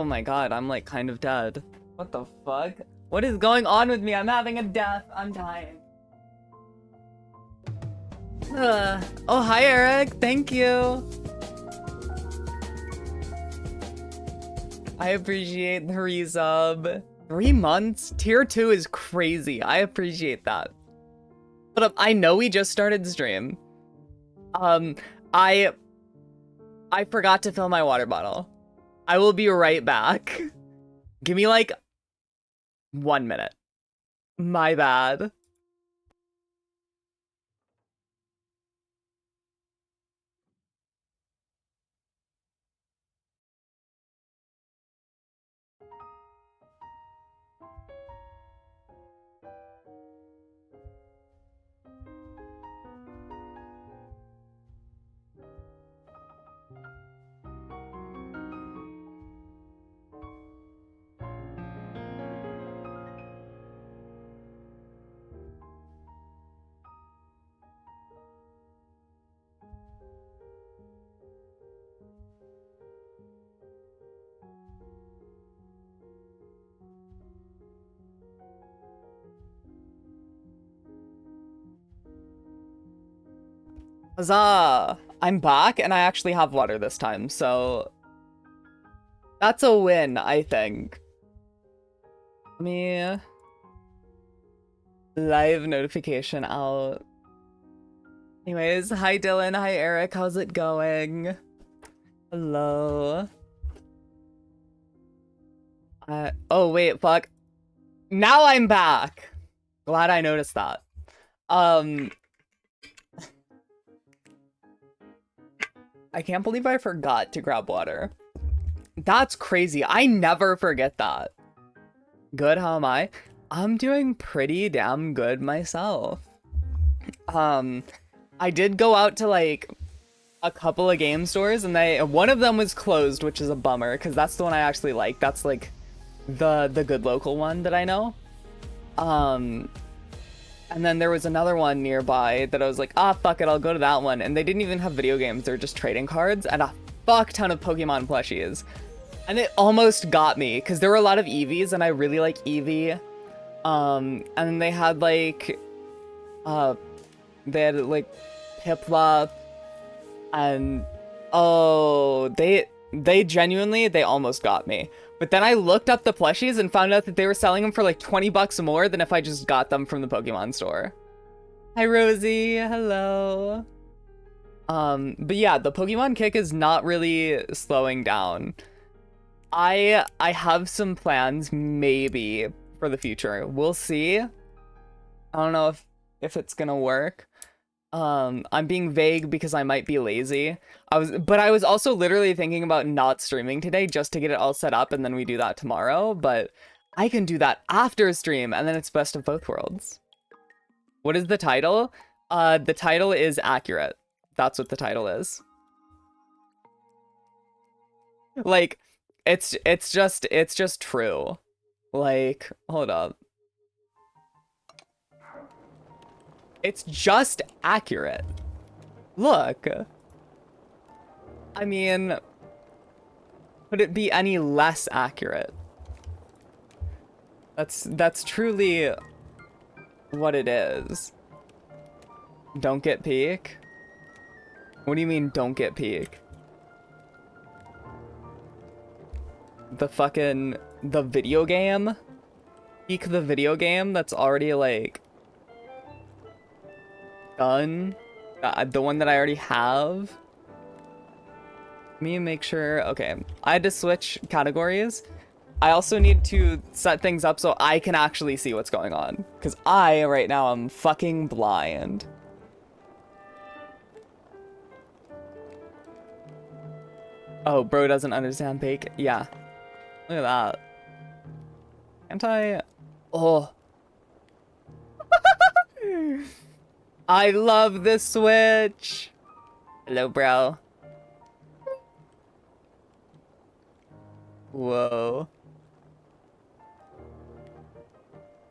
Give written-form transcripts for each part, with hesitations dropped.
Oh my god, I'm like kind of dead. What the fuck? What is going on with me? I'm having a death. I'm dying. Oh, hi, Eric. Thank you. I appreciate the resub. 3 months? Tier 2 is crazy. I appreciate that. But I know we just started stream. I forgot to fill my water bottle. I will be right back. Give me like 1 minute. My bad. Huzzah! I'm back and I actually have water this time, so that's a win, I think. Let me live notification out. Anyways, hi Dylan, hi Eric, how's it going? Hello. Oh wait, fuck. Now I'm back. Glad I noticed that. I can't believe I forgot to grab water. That's crazy. I never forget that. Good, how am I? I'm doing pretty damn good myself. I did go out to like a couple of game stores and one of them was closed, which is a bummer because that's the one I actually like. That's like the good local one that I know. And then there was another one nearby that I was like, ah, fuck it, I'll go to that one. And they didn't even have video games, they were just trading cards and a fuck ton of Pokemon plushies. And it almost got me, because there were a lot of Eevees, and I really like Eevee. And then they had like Piplup, and oh, they genuinely, they almost got me. But then I looked up the plushies and found out that they were selling them for like 20 bucks more than if I just got them from the Pokemon store. Hi, Rosie. Hello. But yeah, the Pokemon kick is not really slowing down. I have some plans maybe for the future. We'll see. I don't know if it's gonna work. I'm being vague because I might be lazy. But I was also literally thinking about not streaming today just to get it all set up and then we do that tomorrow, but I can do that after stream and then it's best of both worlds. What is the title? The title is accurate. That's what the title is. Like, it's just true. Like, hold up. It's just accurate. Look. I mean, could it be any less accurate? That's truly what it is. Don't get peak? What do you mean don't get peak? The video game? Peak the video game that's already like done? The one that I already have? Let me make sure. Okay, I had to switch categories. I also need to set things up so I can actually see what's going on. Because I, right now, am fucking blind. Oh, bro doesn't understand Pake. Yeah. Look at that. Can't I? Oh. I love this Switch. Hello, bro. Whoa.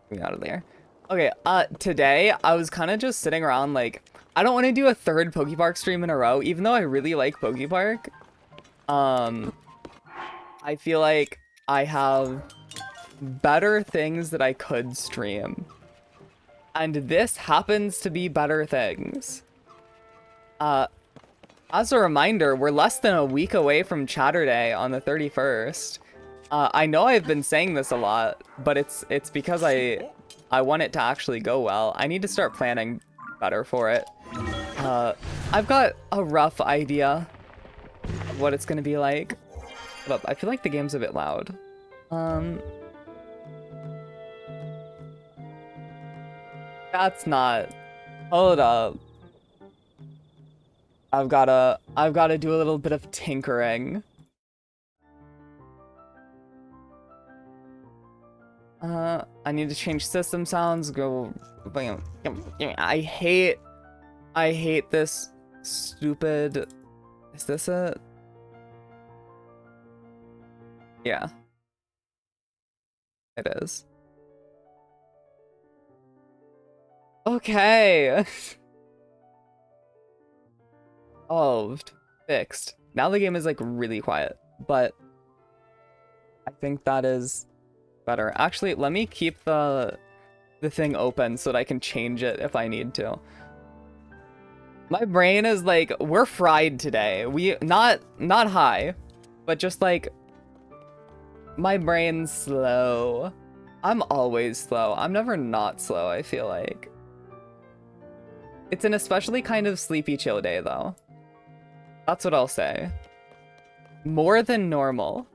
Get out of there. Okay, today I was kind of just sitting around like, I don't want to do a third Pokepark stream in a row, even though I really like Pokepark. I feel like I have better things that I could stream. And this happens to be better things. As a reminder, we're less than a week away from Chatter Day on the 31st. I know I've been saying this a lot, but it's because I want it to actually go well. I need to start planning better for it. I've got a rough idea of what it's gonna be like. But I feel like the game's a bit loud. That's not... Hold up. I've gotta do a little bit of tinkering. I need to change system sounds. Go. I hate this stupid. Is this it? Yeah. It is. Okay. Solved. Fixed. Now the game is like really quiet, but I think that is better. Actually, let me keep the thing open so that I can change it if I need to. My brain is like, we're fried today. We not high, but just like my brain's slow. I'm always slow. I'm never not slow, I feel like. It's an especially kind of sleepy chill day though. That's what I'll say. More than normal.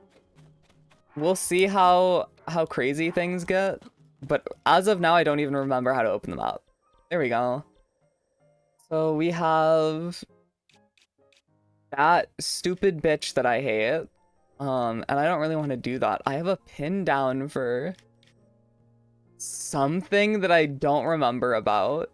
We'll see how crazy things get, but as of now I don't even remember how to open them up. There we go. So we have that stupid bitch that I hate. And I don't really want to do that. I have a pin down for something that I don't remember about.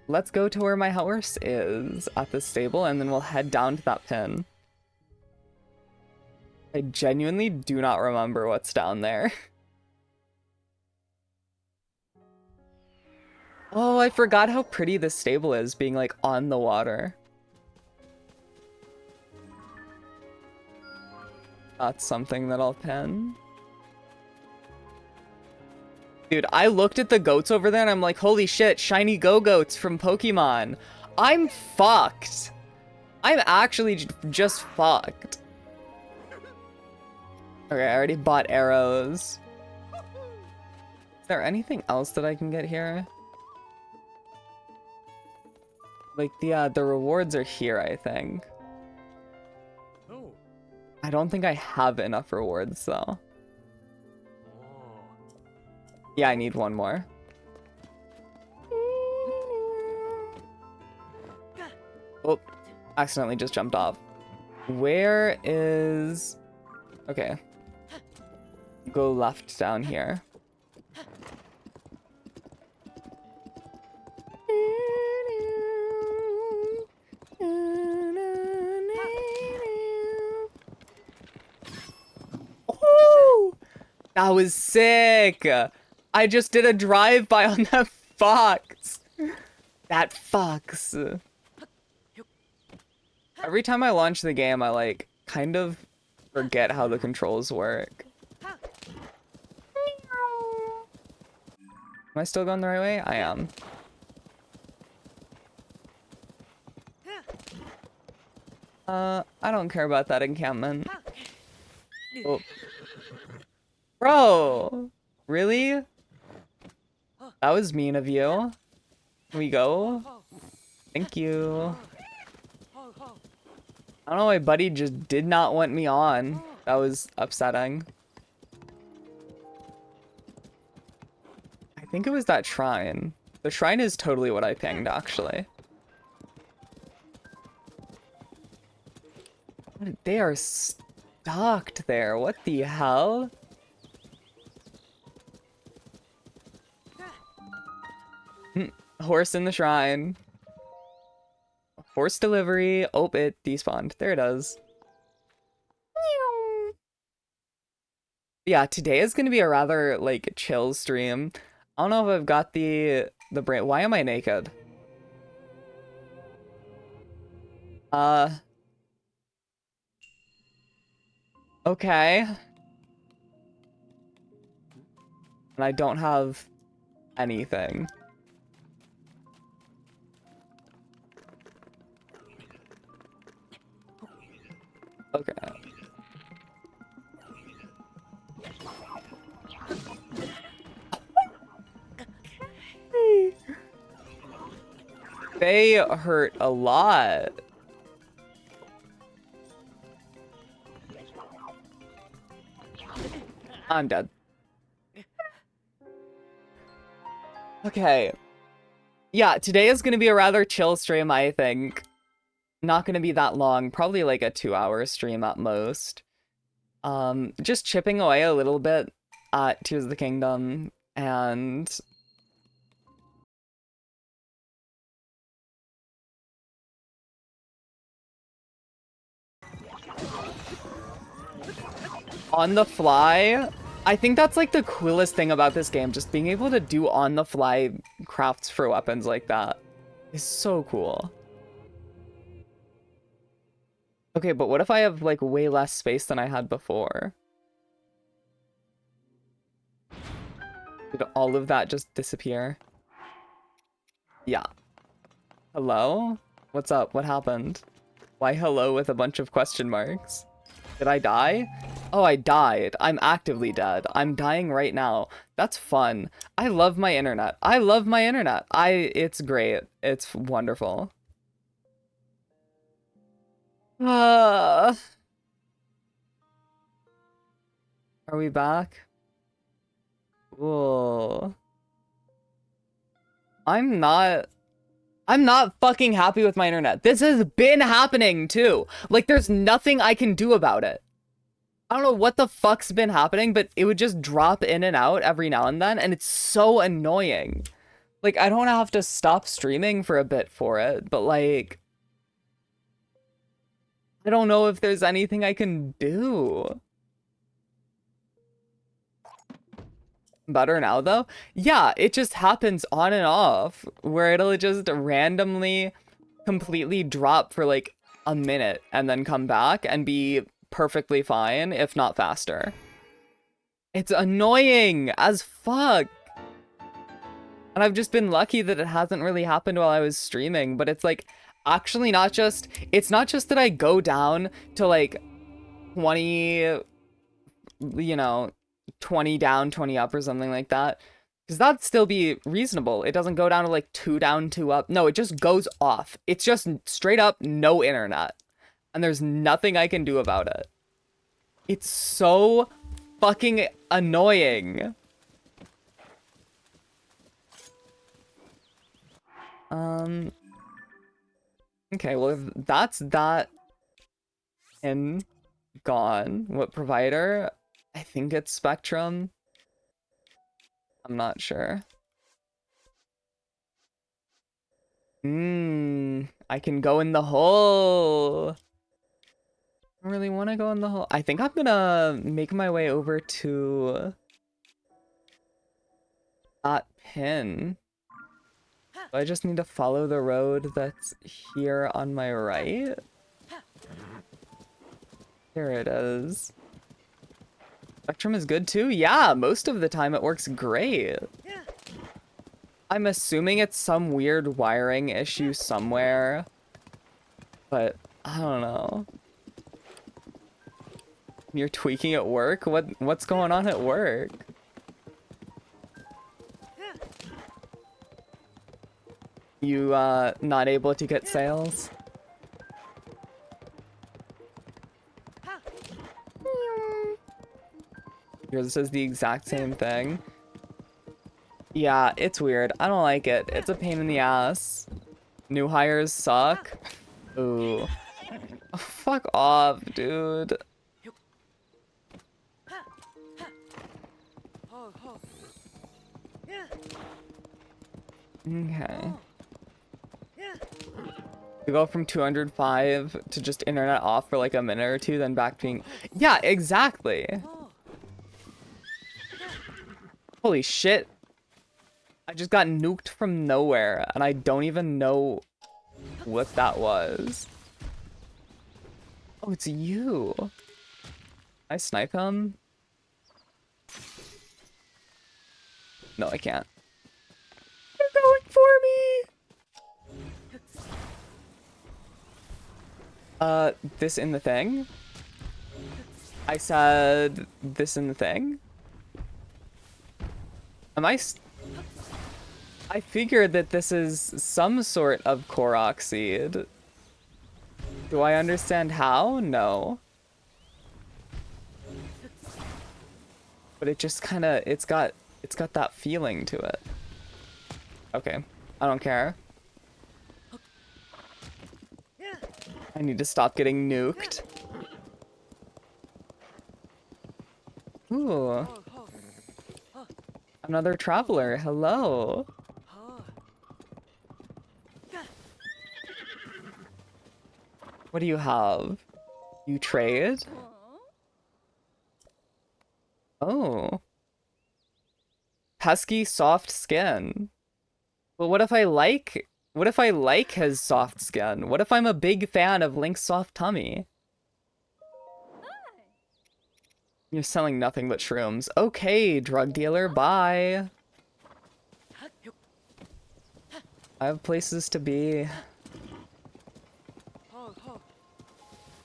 Let's go to where my horse is at the stable, and then we'll head down to that pin. I genuinely do not remember what's down there. Oh, I forgot how pretty this stable is, being like on the water. That's something that I'll pin. Dude, I looked at the goats over there and I'm like, holy shit, shiny go-goats from Pokemon. I'm fucked. I'm actually just fucked. Okay, I already bought arrows. Is there anything else that I can get here? Like, the rewards are here, I think. I don't think I have enough rewards, though. Yeah, I need one more. Oh, accidentally just jumped off. Where is... Okay. Go left down here. Oh, that was sick! I just did a drive-by on that fox. That fox. Every time I launch the game, I like kind of forget how the controls work. Am I still going the right way? I am. I don't care about that encampment. Oh. Bro! Really? That was mean of you. Can we go? Thank you. I don't know, my buddy just did not want me on. That was upsetting. I think it was that shrine. The shrine is totally what I pinged, actually. They are stocked there. What the hell? Horse in the shrine. Horse delivery. Oh, it despawned. There it is. Yeah, today is gonna be a rather, like, chill stream. I don't know if I've got the brain. Why am I naked? Okay. And I don't have anything. Okay. They hurt a lot. I'm dead. Okay. Yeah, today is gonna be a rather chill stream, I think. Not gonna be that long, probably like a 2-hour stream at most. Just chipping away a little bit at Tears of the Kingdom, and on the fly, I think that's like the coolest thing about this game, just being able to do on the fly crafts for weapons like that is so cool. Okay, but what if I have like way less space than I had before? Did all of that just disappear? Yeah. Hello? What's up? What happened? Why hello with a bunch of question marks? Did I die? Oh, I died. I'm actively dead. I'm dying right now. That's fun. I love my internet. I love my internet. It's great. It's wonderful. Are we back? Whoa. I'm not fucking happy with my internet. This has been happening too. Like, there's nothing I can do about it. I don't know what the fuck's been happening, but it would just drop in and out every now and then, and it's so annoying. Like, I don't have to stop streaming for a bit for it, but like, I don't know if there's anything I can do. Better now, though? Yeah, it just happens on and off, where it'll just randomly completely drop for like a minute and then come back and be perfectly fine, if not faster. It's annoying as fuck. And I've just been lucky that it hasn't really happened while I was streaming, but it's like actually it's not just that I go down to like 20, you know, 20 down, 20 up or something like that. Because that'd still be reasonable. It doesn't go down to like 2 down, 2 up. No, it just goes off. It's just straight up no internet. And there's nothing I can do about it. It's so fucking annoying. Okay, well, if that's that and gone. What provider? I think it's Spectrum. I'm not sure. I can go in the hole. I don't really want to go in the hole. I think I'm gonna make my way over to that pin. I just need to follow the road that's here on my right. There it is. Spectrum is good too? Yeah, most of the time it works great. I'm assuming it's some weird wiring issue somewhere, but I don't know. You're tweaking at work? What's going on at work? You not able to get sales? Yours says the exact same thing. Yeah, it's weird. I don't like it. It's a pain in the ass. New hires suck. Ooh. Oh, fuck off, dude. Okay. We go from 205 to just internet off for like a minute or two, then back being... Yeah, exactly. Holy shit. I just got nuked from nowhere, and I don't even know what that was. Oh, it's you. I snipe him? No, I can't. They're going for me! This in the thing? I said this in the thing? I figured that this is some sort of Korok seed. Do I understand how? No. But it just kinda, it's got that feeling to it. Okay, I don't care. I need to stop getting nuked. Ooh. Another traveler, hello. What do you have? You trade? Oh. Pesky soft skin. But what if I like his soft skin? What if I'm a big fan of Link's soft tummy? You're selling nothing but shrooms. Okay, drug dealer, bye. I have places to be.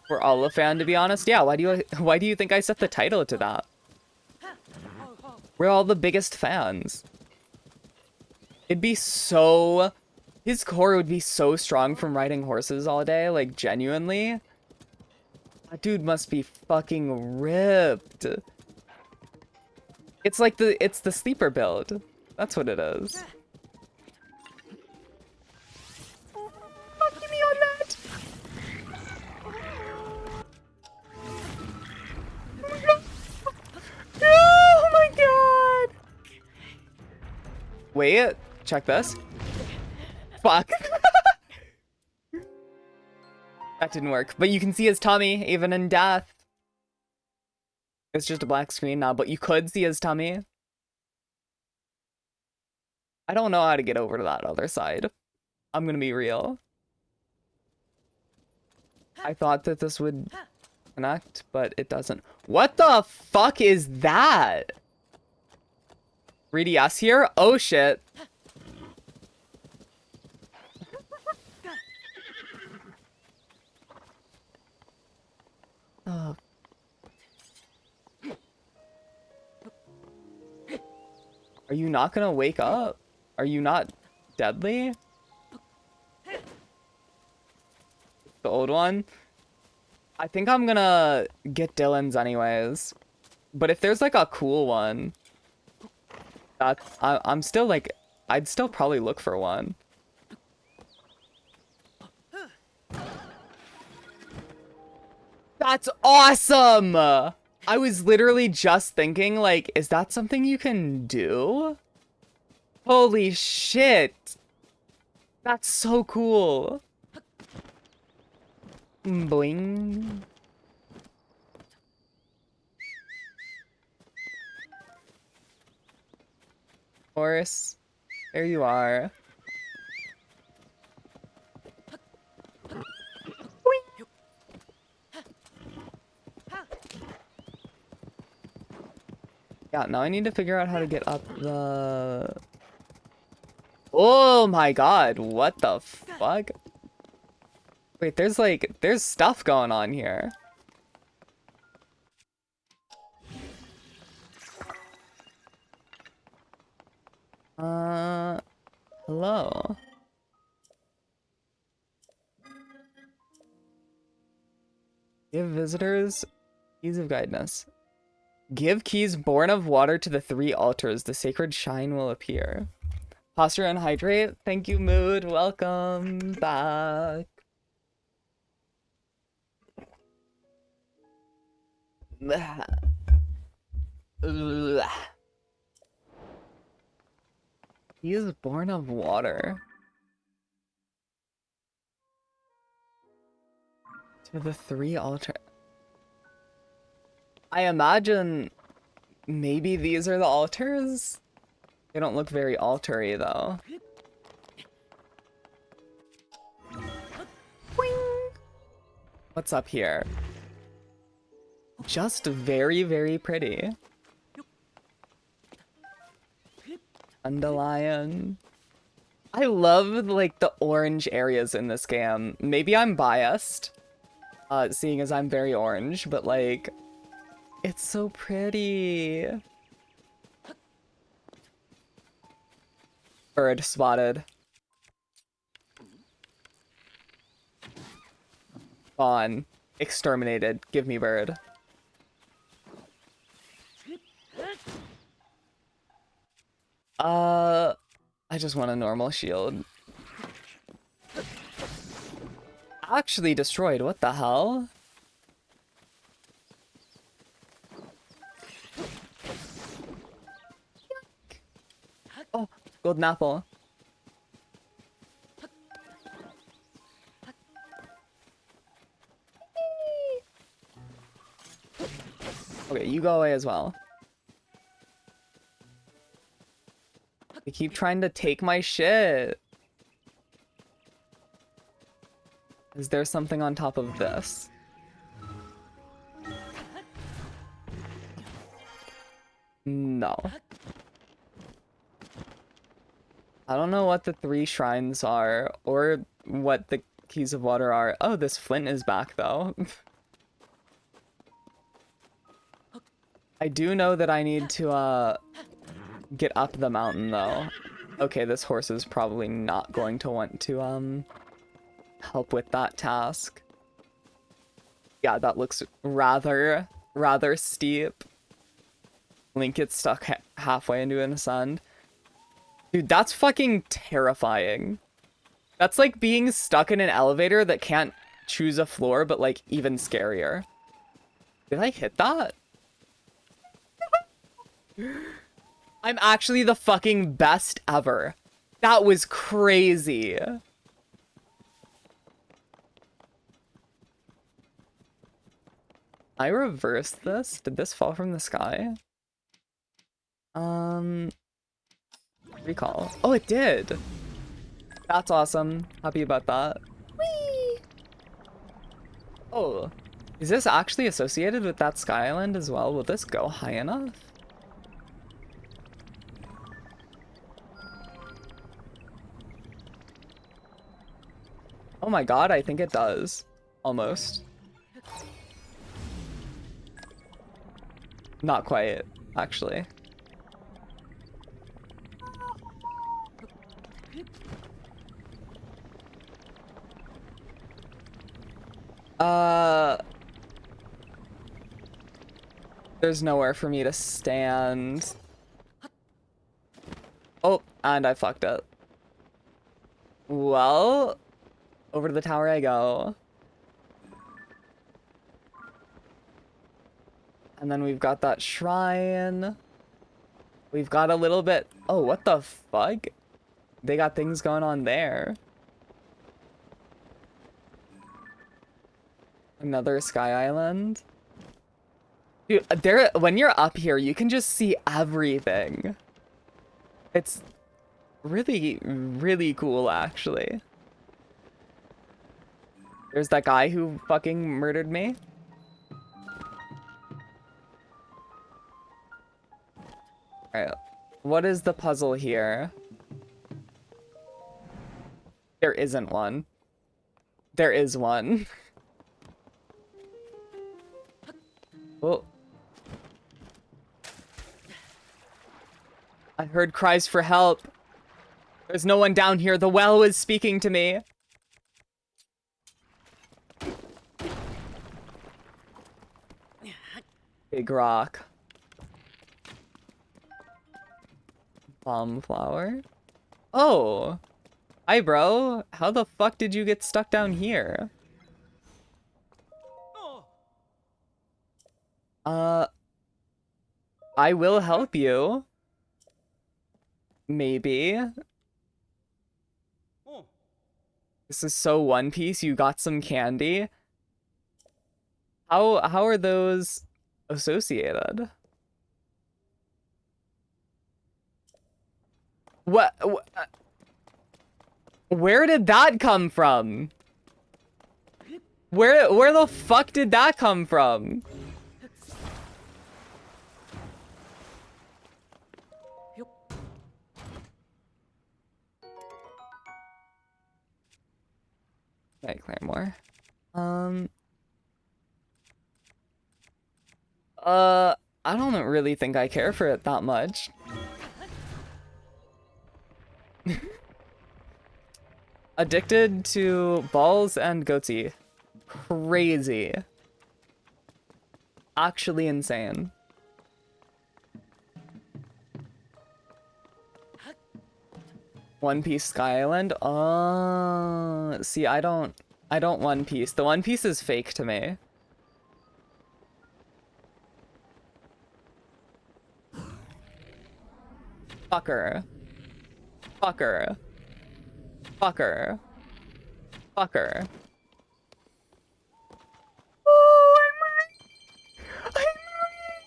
We're all a fan, to be honest. Yeah, why do you think I set the title to that? We're all the biggest fans. It'd be so... His core would be so strong from riding horses all day, like, genuinely. That dude must be fucking ripped. It's like it's the sleeper build. That's what it is. Fuck me on that! Oh my god! Wait, check this. Fuck. That didn't work. But you can see his tummy, even in death. It's just a black screen now, but you could see his tummy. I don't know how to get over to that other side. I'm gonna be real. I thought that this would connect, but it doesn't. What the fuck is that? 3DS here? Oh shit. Oh. Are you not gonna wake up? Are you not deadly? The old one? I think I'm gonna get Dylan's anyways. But if there's like a cool one, I'm still like, I'd still probably look for one. That's awesome! I was literally just thinking, like, is that something you can do? Holy shit! That's so cool! Boing. Horse, there you are. Yeah, now I need to figure out how to get up the... Oh my god, what the fuck? Wait, there's stuff going on here. Hello? Give visitors keys of guidance. Give keys born of water to the 3 altars. The sacred shine will appear. Posture and hydrate. Thank you, Mood. Welcome back. He is born of water. To the 3 altars. I imagine maybe these are the altars? They don't look very altar-y, though. Boing! What's up here? just very, very pretty. Dandelion. I love, like, the orange areas in this game. Maybe I'm biased, seeing as I'm very orange, but, like, it's so pretty. Bird spotted. Gone. Exterminated. Give me bird. I just want a normal shield. Actually destroyed. What the hell? Oh, golden apple. Okay, you go away as well. They keep trying to take my shit. Is there something on top of this? No. I don't know what the 3 shrines are, or what the keys of water are. Oh, this flint is back, though. I do know that I need to, get up the mountain, though. Okay, this horse is probably not going to want to, help with that task. Yeah, that looks rather steep. Link gets stuck halfway into an ascend. Dude, that's fucking terrifying. That's like being stuck in an elevator that can't choose a floor, but like even scarier. Did I hit that? I'm actually the fucking best ever. That was crazy. I reversed this? Did this fall from the sky? Recall. Oh, it did. That's awesome. Happy about that. Whee! Oh, is this actually associated with that Sky Island as well? Will this go high enough? Oh my god, I think it does. Almost. Not quite, actually. There's nowhere for me to stand. Oh, and I fucked it. Well, over to the tower I go. And then we've got that shrine. We've got a little bit... Oh, what the fuck? They got things going on there. Another Sky Island. Dude, when you're up here, you can just see everything. It's really, really cool, actually. There's that guy who fucking murdered me. Alright, what is the puzzle here? There isn't one. There is one. Oh. I heard cries for help. There's no one down here. The well is speaking to me. Big rock. Palm flower. Oh. Hi, bro. How the fuck did you get stuck down here? I will help you. Maybe. This is so One Piece. You got some candy. How are those associated? What? Where did that come from? Where the fuck did that come from? Right, Claremore. I don't really think I care for it that much. Addicted to balls and goatee. Crazy. Actually insane. One Piece Sky Island? See, I don't One Piece. The One Piece is fake to me. Fucker. Fucker. Fucker. Fucker. Oh, I'm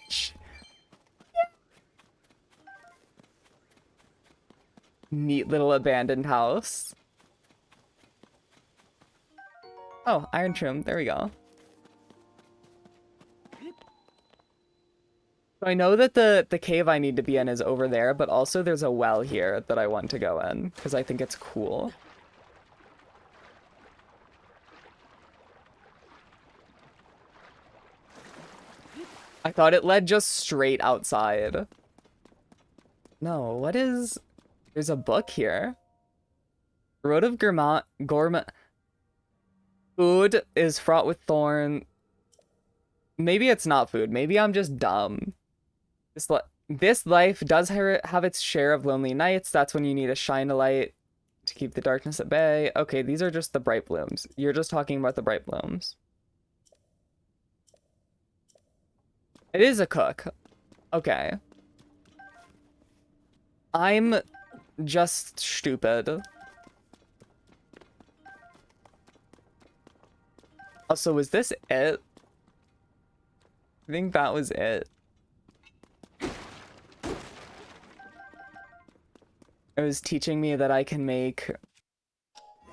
rich! Neat little abandoned house. Oh, Iron Trim. There we go. So I know that the cave I need to be in is over there, but also there's a well here that I want to go in because I think it's cool. I thought it led just straight outside. No, what is... There's a book here. Road of Gourmet... Food is fraught with thorn. Maybe it's not food. Maybe I'm just dumb. This life does have its share of lonely nights. That's when you need to shine a light to keep the darkness at bay. Okay, these are just the bright blooms. You're just talking about the bright blooms. It is a cook. Okay. I'm just stupid. Also, was this it? I think that was it. It was teaching me that I can make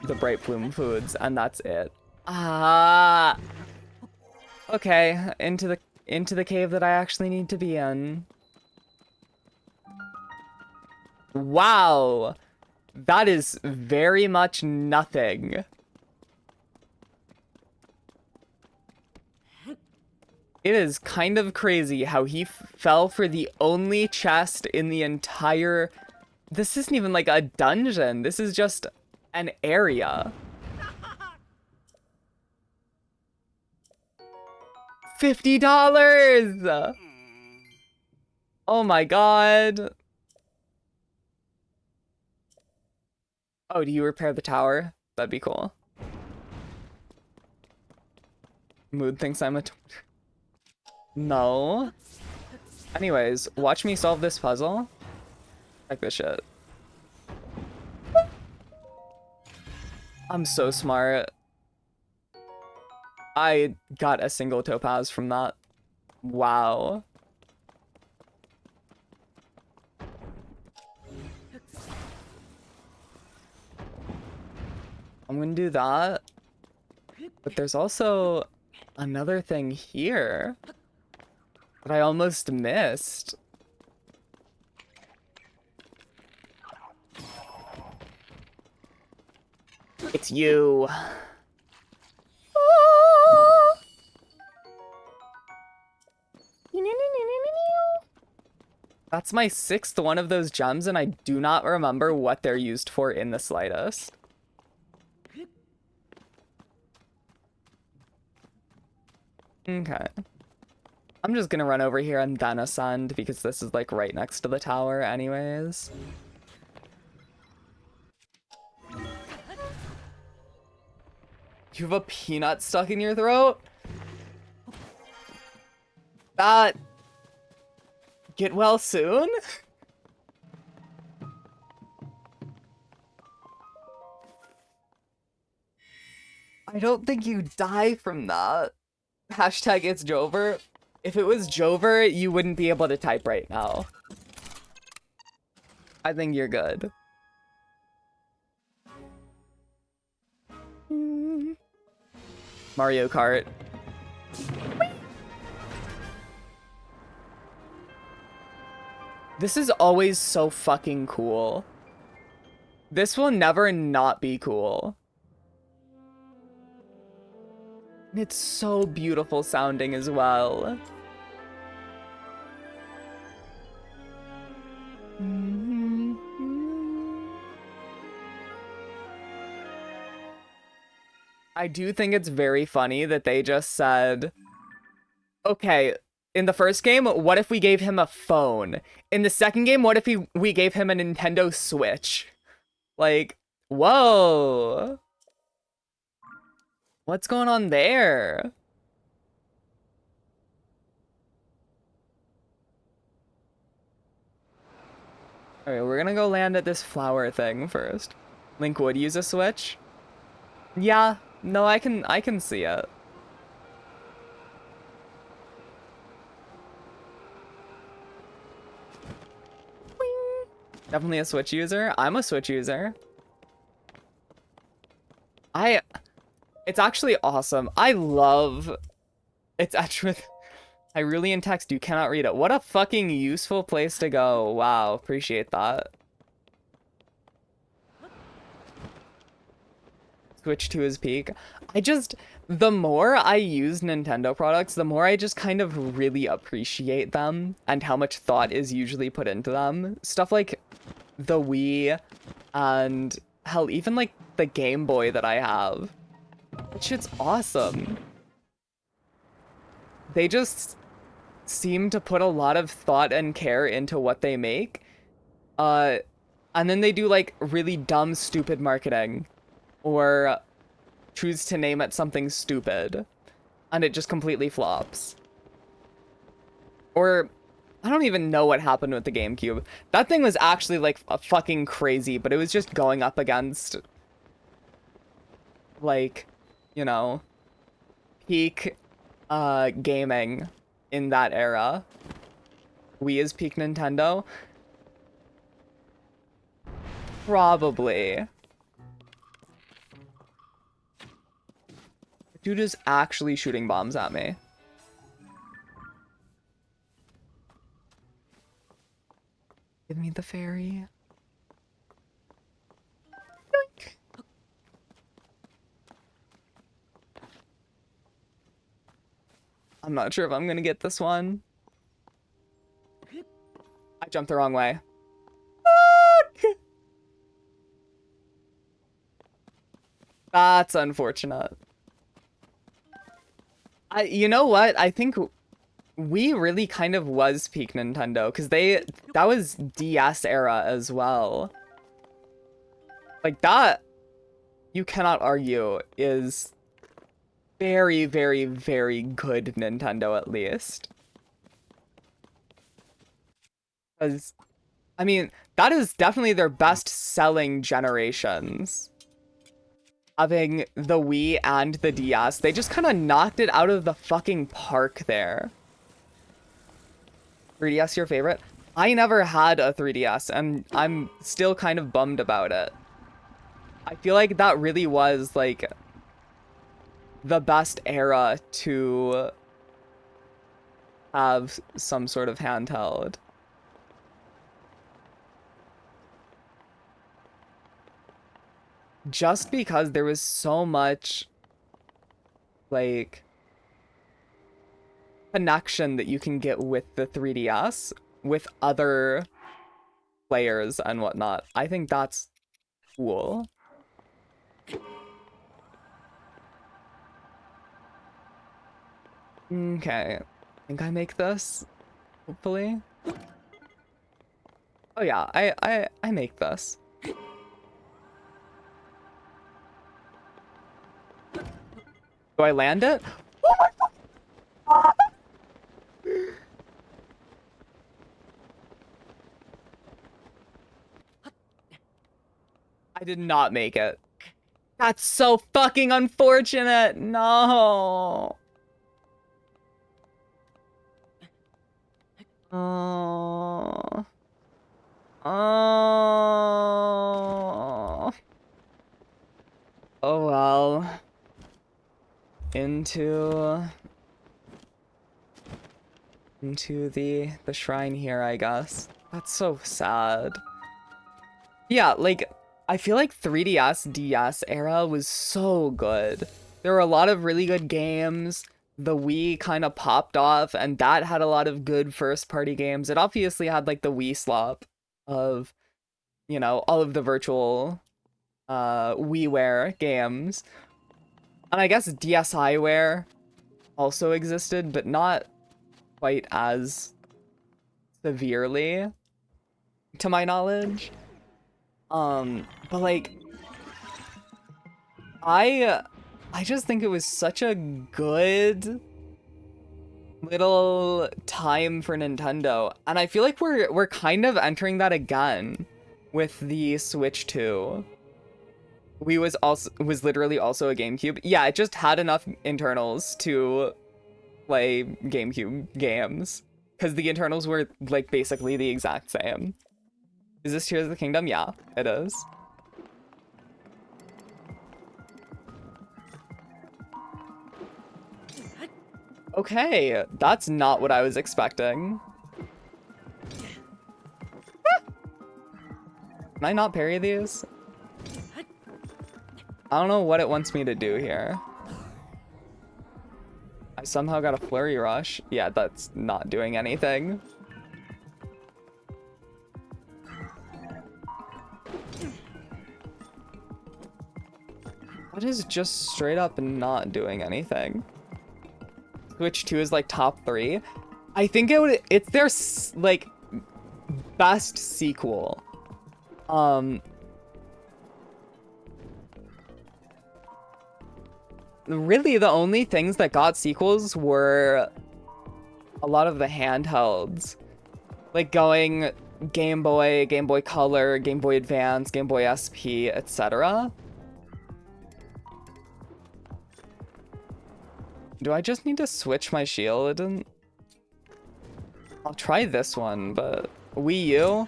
the bright bloom foods, and that's it. Ah. Okay, into the cave that I actually need to be in. Wow. That is very much nothing. It is kind of crazy how he fell for the only chest in the entire... This isn't even like a dungeon. This is just an area. $50! Oh my god. Oh, do you repair the tower? That'd be cool. Mood thinks I'm a... No. Anyways, watch me solve this puzzle. Check this shit. I'm so smart. I got a single topaz from that. Wow. I'm gonna do that. But there's also another thing here that I almost missed. It's you. That's my 6th one of those gems, and I do not remember what they're used for in the slightest. Okay. I'm just gonna run over here and then ascend because this is like right next to the tower anyways. You have a peanut stuck in your throat? That... Get well soon? I don't think you die from that. Hashtag it's Jover. If it was Jover, you wouldn't be able to type right now. I think you're good. Mario Kart. This is always so fucking cool. This will never not be cool. It's so beautiful sounding as well. I do think it's very funny that they just said, okay, in the first game, what if we gave him a phone? In the second game, what if we gave him a Nintendo Switch? Like, whoa. What's going on there? Alright, we're gonna go land at this flower thing first. Link would use a Switch? Yeah, no, I can see it. Definitely a Switch user. I'm a Switch user. It's actually awesome. It's actually, I really in text, you cannot read it. What a fucking useful place to go. Wow, appreciate that. Switch to his peak. The more I use Nintendo products, the more I just kind of really appreciate them and how much thought is usually put into them. Stuff like the Wii and hell, even like the Game Boy that I have. That shit's awesome. They just seem to put a lot of thought and care into what they make. And then they do like really dumb, stupid marketing. Or choose to name it something stupid. And it just completely flops. Or I don't even know what happened with the GameCube. That thing was actually like fucking crazy, but it was just going up against like, you know, peak gaming in that era. Wii is peak Nintendo? Probably. Dude is actually shooting bombs at me. Give me the fairy. Yoink. I'm not sure if I'm gonna get this one. I jumped the wrong way. That's unfortunate. You know what? I think Wii really kind of was peak Nintendo because that was DS era as well. Like that, you cannot argue is very, very, very good Nintendo at least. Because, I mean, that is definitely their best selling generations. Having the Wii and the DS, they just kind of knocked it out of the fucking park there. 3DS your favorite? I never had a 3DS, and I'm still kind of bummed about it. I feel like that really was, like, the best era to have some sort of handheld. Just because there was so much, like, connection that you can get with the 3DS with other players and whatnot. I think that's cool. Okay. I think I make this, hopefully. Oh yeah, I make this. Do I land it? Oh my god! I did not make it. That's so fucking unfortunate. No. Oh. Oh. Oh well. Into the shrine here, I guess. That's so sad. Yeah, like I feel like 3DS DS era was so good. there were a lot of really good games. The Wii kind of popped off, and that had a lot of good first-party games. It obviously had like the Wii slop of, you know, all of the virtual WiiWare games. And I guess DSiWare also existed, but not quite as severely, to my knowledge. But like, I just think it was such a good little time for Nintendo, and I feel like we're kind of entering that again with the Switch 2. Wii was literally also a GameCube. Yeah, it just had enough internals to play GameCube games because the internals were like basically the exact same. Is this Tears of the Kingdom? Yeah, it is. Okay, that's not what I was expecting. Can I not parry these? I don't know what it wants me to do here. I somehow got a flurry rush. Yeah, that's not doing anything. That is just straight up not doing anything. Switch 2 is like top 3. I think it's their like best sequel. Really the only things that got sequels were a lot of the handhelds. Like going Game Boy, Game Boy Color, Game Boy Advance, Game Boy SP, etc. Do I just need to switch my shield? It didn't... I'll try this one, but... Wii U?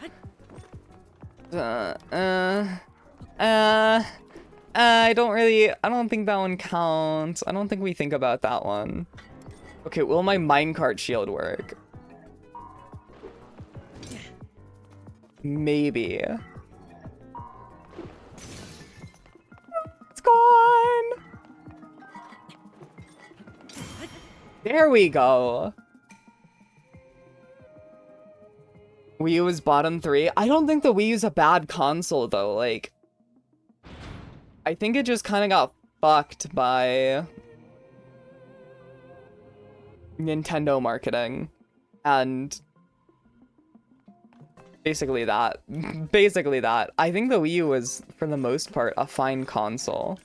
I don't think that one counts. I don't think we think about that one. Okay, will my minecart shield work? Maybe. It's gone! There we go. Wii U is bottom 3. I don't think the Wii U's a bad console though. Like, I think it just kind of got fucked by Nintendo marketing and basically that. Basically that. I think the Wii U was, for the most part, a fine console.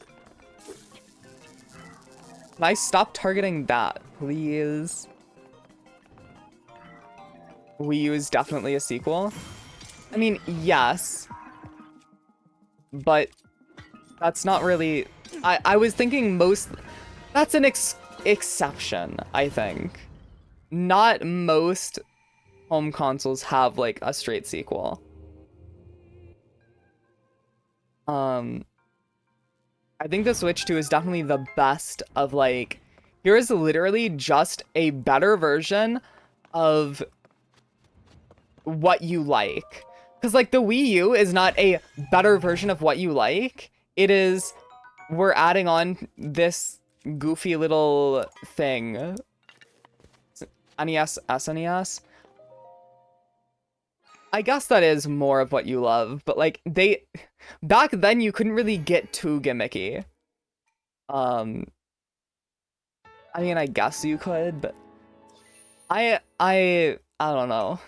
Can I stop targeting that, please? Wii U is definitely a sequel. I mean, yes. But that's not really... I was thinking most... That's an exception, I think. Not most home consoles have, like, a straight sequel. I think the Switch 2 is definitely the best of, like... Here is literally just a better version of what you like. Because, like, the Wii U is not a better version of what you like. It is... We're adding on this goofy little thing. NES, SNES? I guess that is more of what you love, but like back then you couldn't really get too gimmicky. I mean, I guess you could, but I don't know.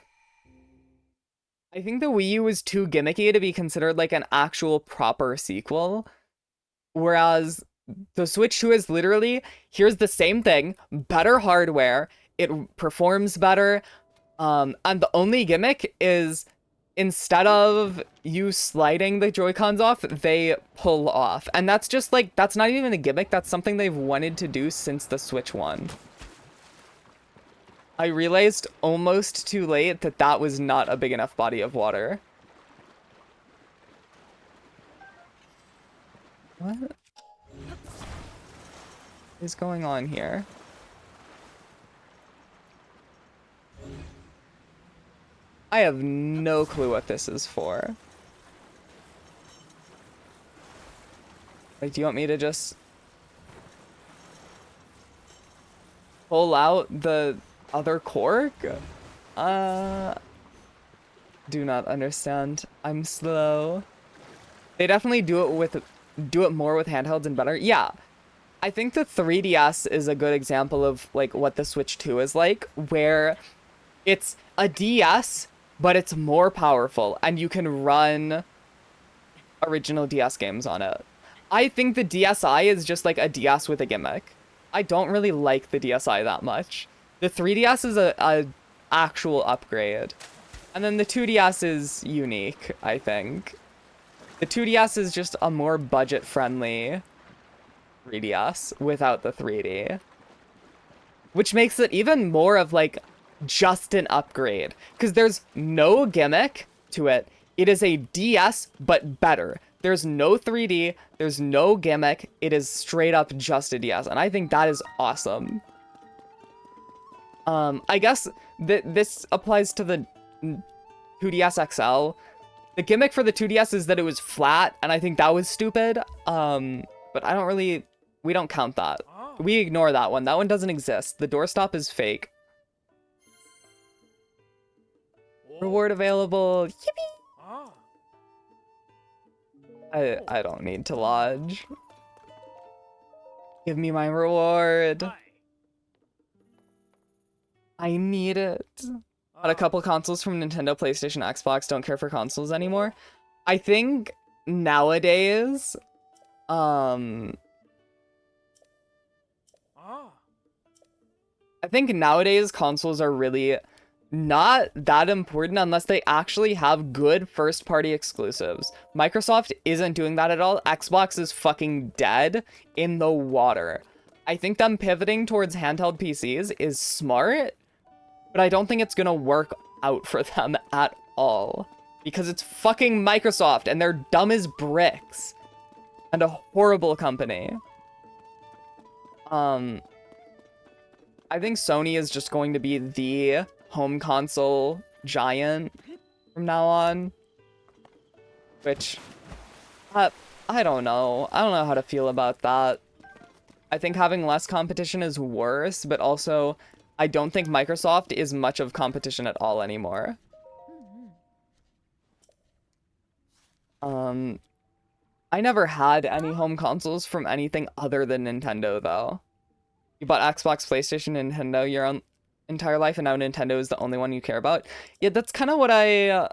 I think the Wii U was too gimmicky to be considered like an actual proper sequel. Whereas the Switch 2 is literally, here's the same thing, better hardware, it performs better, and the only gimmick is instead of you sliding the Joy-Cons off, they pull off. And that's just like, that's not even a gimmick, that's something they've wanted to do since the Switch 1. I realized almost too late that that was not a big enough body of water. What is going on here? I have no clue what this is for. Like, do you want me to just... pull out the other cork? Do not understand. I'm slow. They definitely do it more with handhelds and better. Yeah. I think the 3DS is a good example of like what the Switch 2 is like, where it's a DS, but it's more powerful and you can run original DS games on it. I think the DSi is just like a DS with a gimmick. I don't really like the DSi that much. The 3DS is a actual upgrade. And then the 2DS is unique, I think. The 2DS is just a more budget-friendly 3DS without the 3D. Which makes it even more of like just an upgrade. Because there's no gimmick to it. It is a DS, but better. There's no 3D, there's no gimmick. It is straight up just a DS. And I think that is awesome. I guess this applies to the 2DS XL. The gimmick for the 2DS is that it was flat, and I think that was stupid. But I don't really... We don't count that. We ignore that one. That one doesn't exist. The doorstop is fake. Reward available. Yippee! I don't need to lodge. Give me my reward. I need it. But a couple consoles from Nintendo, PlayStation, Xbox don't care for consoles anymore. I think nowadays, I think nowadays consoles are really not that important unless they actually have good first-party exclusives. Microsoft isn't doing that at all. Xbox is fucking dead in the water. I think them pivoting towards handheld PCs is smart, but I don't think it's gonna work out for them at all. Because it's fucking Microsoft, and they're dumb as bricks. And a horrible company. I think Sony is just going to be the home console giant from now on. Which, I don't know. I don't know how to feel about that. I think having less competition is worse, but also, I don't think Microsoft is much of competition at all anymore. I never had any home consoles from anything other than Nintendo, though. You bought Xbox, PlayStation, Nintendo your own entire life, and now Nintendo is the only one you care about. Yeah, that's kind of what I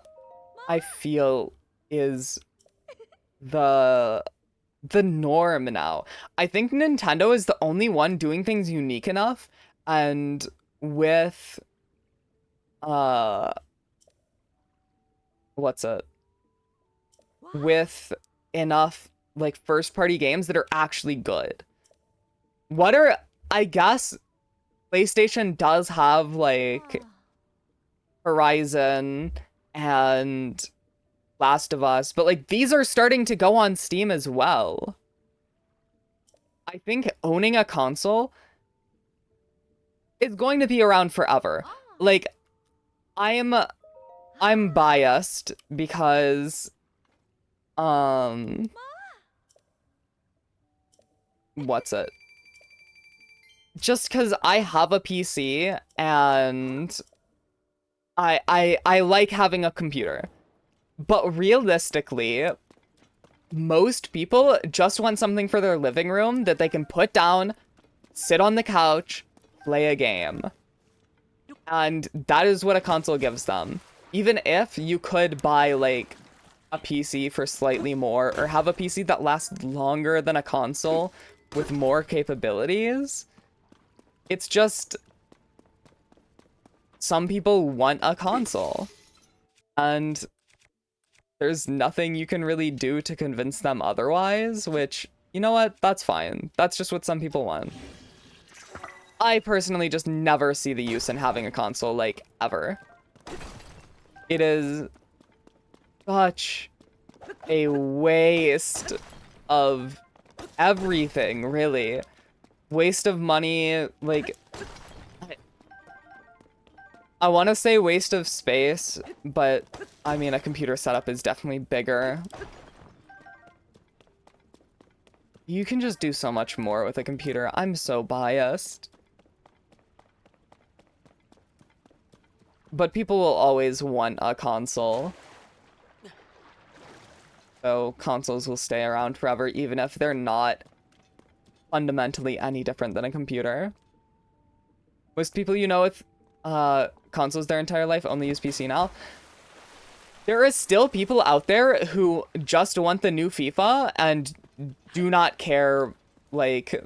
feel is the norm now. I think Nintendo is the only one doing things unique enough, and with what's it? With enough like first party games that are actually good. What are, I guess PlayStation does have like Horizon and Last of Us, but like these are starting to go on Steam as well. I think owning a console is going to be around forever. Like I'm biased because what's it? Just because I have a PC and I like having a computer. But realistically, most people just want something for their living room that they can put down, sit on the couch, play a game. And that is what a console gives them. Even if you could buy like a PC for slightly more, or have a PC that lasts longer than a console with more capabilities, it's just some people want a console, and there's nothing you can really do to convince them otherwise, which, you know what, that's fine. That's just what some people want. I personally just never see the use in having a console, like, ever. It is such a waste of everything, really. Waste of money, like, I want to say waste of space, but I mean, a computer setup is definitely bigger. You can just do so much more with a computer. I'm so biased. But people will always want a console. So consoles will stay around forever, even if they're not fundamentally any different than a computer. Most people you know with consoles their entire life only use PC now. There is still people out there who just want the new FIFA and do not care, like,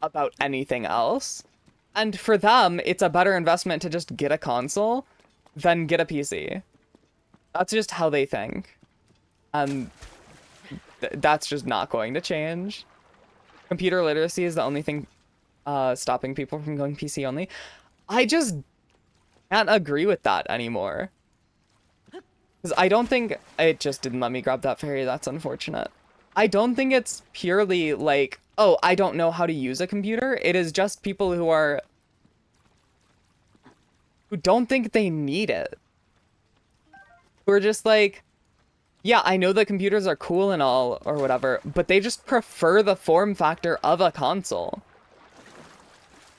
about anything else. And for them, it's a better investment to just get a console than get a PC. That's just how they think. And that's just not going to change. Computer literacy is the only thing stopping people from going PC only. I just can't agree with that anymore. Because I don't think... It just didn't let me grab that fairy. That's unfortunate. I don't think it's purely like, oh, I don't know how to use a computer. It is just people who don't think they need it. Who are just like, yeah, I know that computers are cool and all, or whatever, but they just prefer the form factor of a console.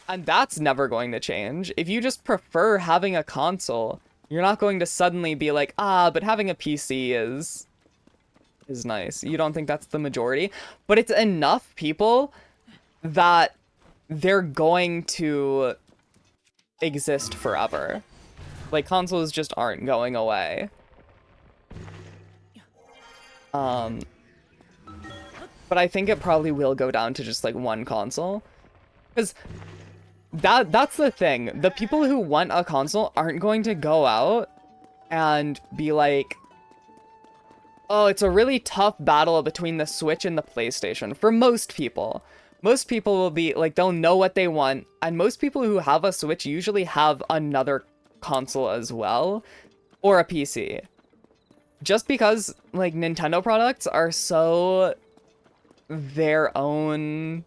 And that's never going to change. If you just prefer having a console, you're not going to suddenly be like, but having a PC is nice. You don't think that's the majority, but it's enough people that they're going to exist forever. Like, consoles just aren't going away. But I think it probably will go down to just like one console. Because that's the thing. The people who want a console aren't going to go out and be like, oh, it's a really tough battle between the Switch and the PlayStation. For most people. Most people will be like, they'll know what they want. And most people who have a Switch usually have another console as well. Or a PC. Just because, like, Nintendo products are so their own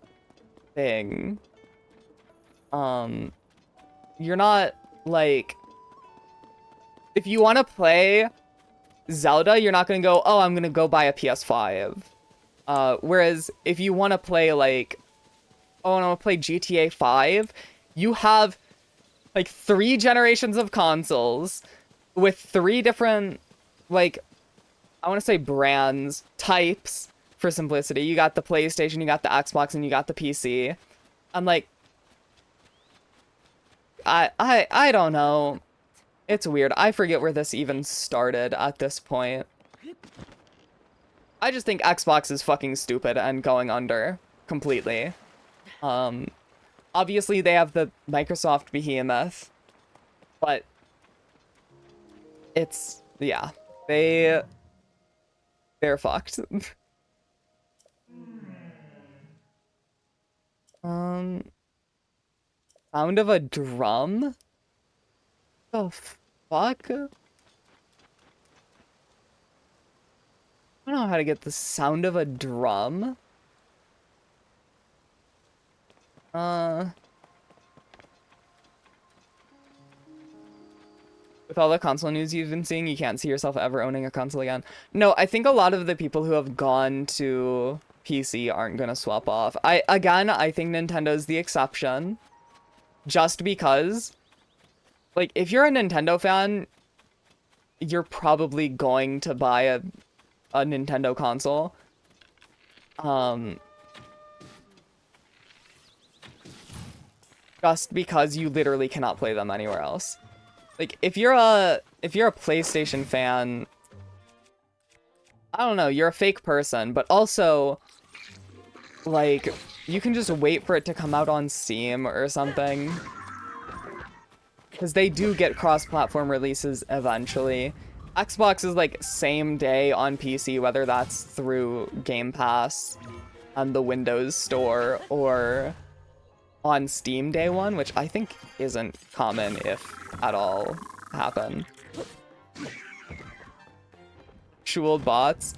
thing. You're not, like... If you want to play Zelda, you're not going to go, oh, I'm going to go buy a PS5. Whereas, if you want to play, like... Oh, I want to play GTA 5, you have, like, 3 generations of consoles with 3 different... like, I want to say brands, types, for simplicity. You got the PlayStation, you got the Xbox, and you got the PC. I'm like, I don't know. It's weird. I forget where this even started at this point. I just think Xbox is fucking stupid and going under completely. Obviously they have the Microsoft behemoth, but it's, yeah. They're fucked. Sound of a drum? The fuck? I don't know how to get the sound of a drum. With all the console news you've been seeing, you can't see yourself ever owning a console again. No, I think a lot of the people who have gone to PC aren't gonna swap off. I think Nintendo's the exception. Just because, like, if you're a Nintendo fan, you're probably going to buy a Nintendo console. Just because you literally cannot play them anywhere else. Like, if you're a PlayStation fan, I don't know, you're a fake person, but also, like, you can just wait for it to come out on Steam or something. Because they do get cross-platform releases eventually. Xbox is, like, same day on PC, whether that's through Game Pass and the Windows Store, or on Steam day one, which I think isn't common, if at all, happen. Schuled bots.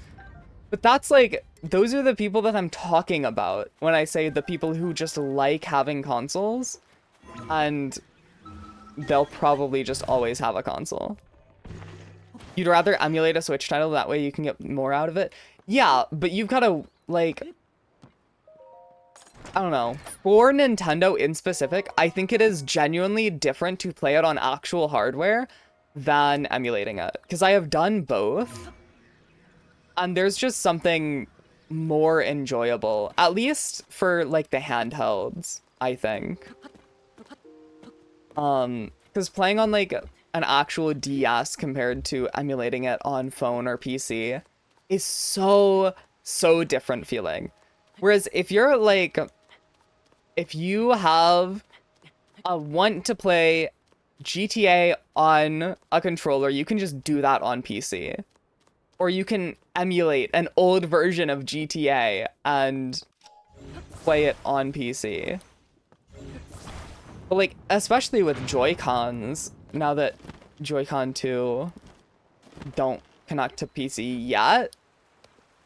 But that's like, those are the people that I'm talking about when I say the people who just like having consoles, and they'll probably just always have a console. You'd rather emulate a Switch title, that way you can get more out of it? Yeah, but you've got to, like... I don't know. For Nintendo in specific, I think it is genuinely different to play it on actual hardware than emulating it. Because I have done both, and there's just something more enjoyable, at least for like the handhelds, I think. Because playing on like an actual DS compared to emulating it on phone or PC is so different feeling. Whereas if you're like, if you have a want to play GTA on a controller, you can just do that on PC. Or you can emulate an old version of GTA and play it on PC. But like, especially with Joy-Cons, now that Joy-Con 2 don't connect to PC yet,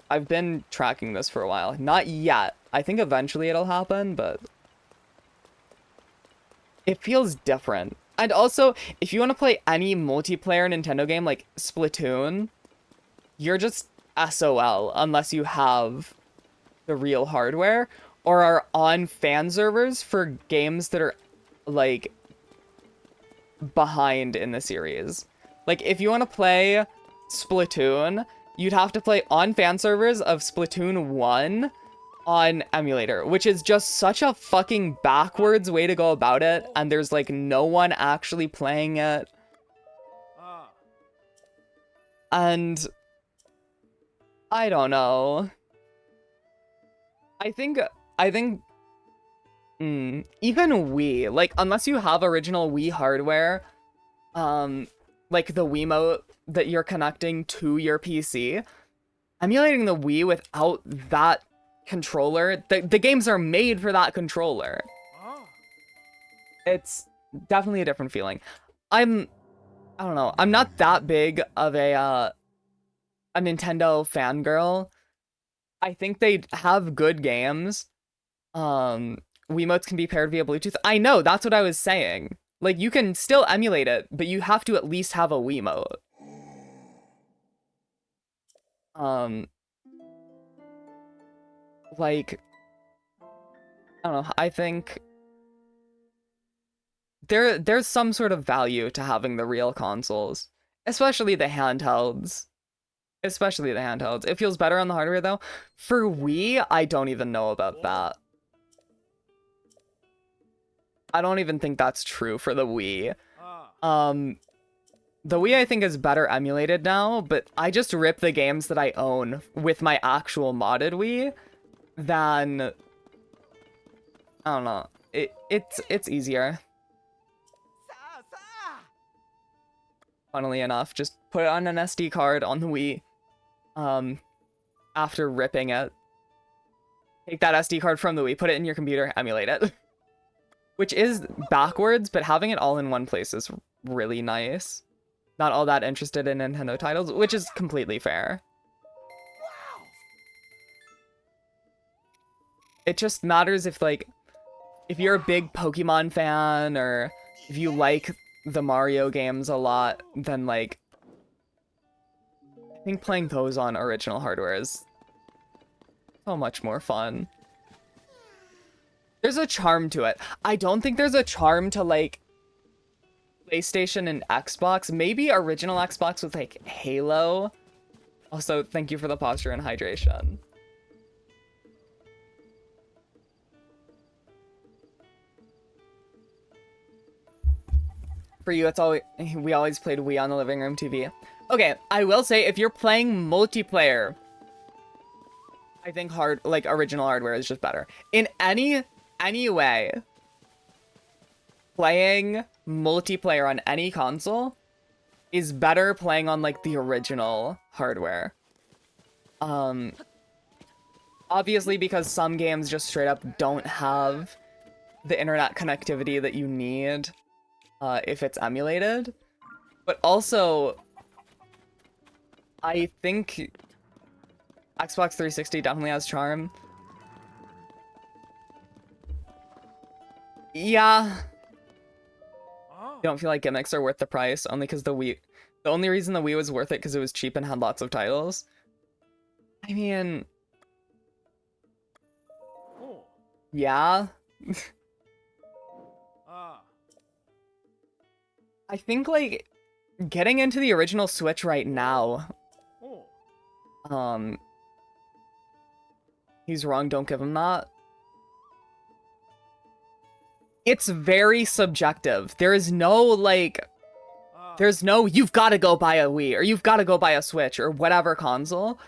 I've been tracking this for a while. Not yet. I think eventually it'll happen, but it feels different. And also, if you want to play any multiplayer Nintendo game like Splatoon, you're just SOL unless you have the real hardware or are on fan servers for games that are like behind in the series. Like if you want to play Splatoon, you'd have to play on fan servers of Splatoon 1 on emulator, which is just such a fucking backwards way to go about it, and there's like no one actually playing it. And I don't know. I think even Wii, like unless you have original Wii hardware, like the Wiimote that you're connecting to your PC, emulating the Wii without that controller, the games are made for that controller. It's definitely a different feeling. I don't know, I'm not that big of a Nintendo fangirl. I think they have good games. Wiimotes can be paired via Bluetooth. I know, that's what I was saying. Like, you can still emulate it, but you have to at least have a Wiimote. Like, I don't know, I think there's some sort of value to having the real consoles, especially the handhelds. Especially the handhelds. It feels better on the hardware, though. For Wii, I don't even know about that. I don't even think that's true for the Wii. The Wii, I think, is better emulated now, but I just rip the games that I own with my actual modded Wii than... I don't know. It's easier. Funnily enough, just put it on an SD card on the Wii. After ripping it. Take that SD card from the Wii, put it in your computer, emulate it. Which is backwards, but having it all in one place is really nice. Not all that interested in Nintendo titles, which is completely fair. It just matters if, like, if you're a big Pokemon fan, or if you like the Mario games a lot, then, like, I think playing those on original hardware is so much more fun. There's a charm to it. I don't think there's a charm to, like, PlayStation and Xbox. Maybe original Xbox with, like, Halo. Also, thank you for the posture and hydration. For you, it's always, we always played Wii on the living room TV. Okay, I will say, if you're playing multiplayer, I think original hardware is just better. In any way, playing multiplayer on any console is better playing on, like, the original hardware. Obviously, because some games just straight up don't have the internet connectivity that you need if it's emulated. But also, I think Xbox 360 definitely has charm. Yeah. You don't feel like gimmicks are worth the price, only because the only reason the Wii was worth it because it was cheap and had lots of titles. I mean, Yeah. I think, like, getting into the original Switch right now, he's wrong, don't give him that. It's very subjective. There is no, like, there's no, you've got to go buy a Wii, or you've got to go buy a Switch, or whatever console.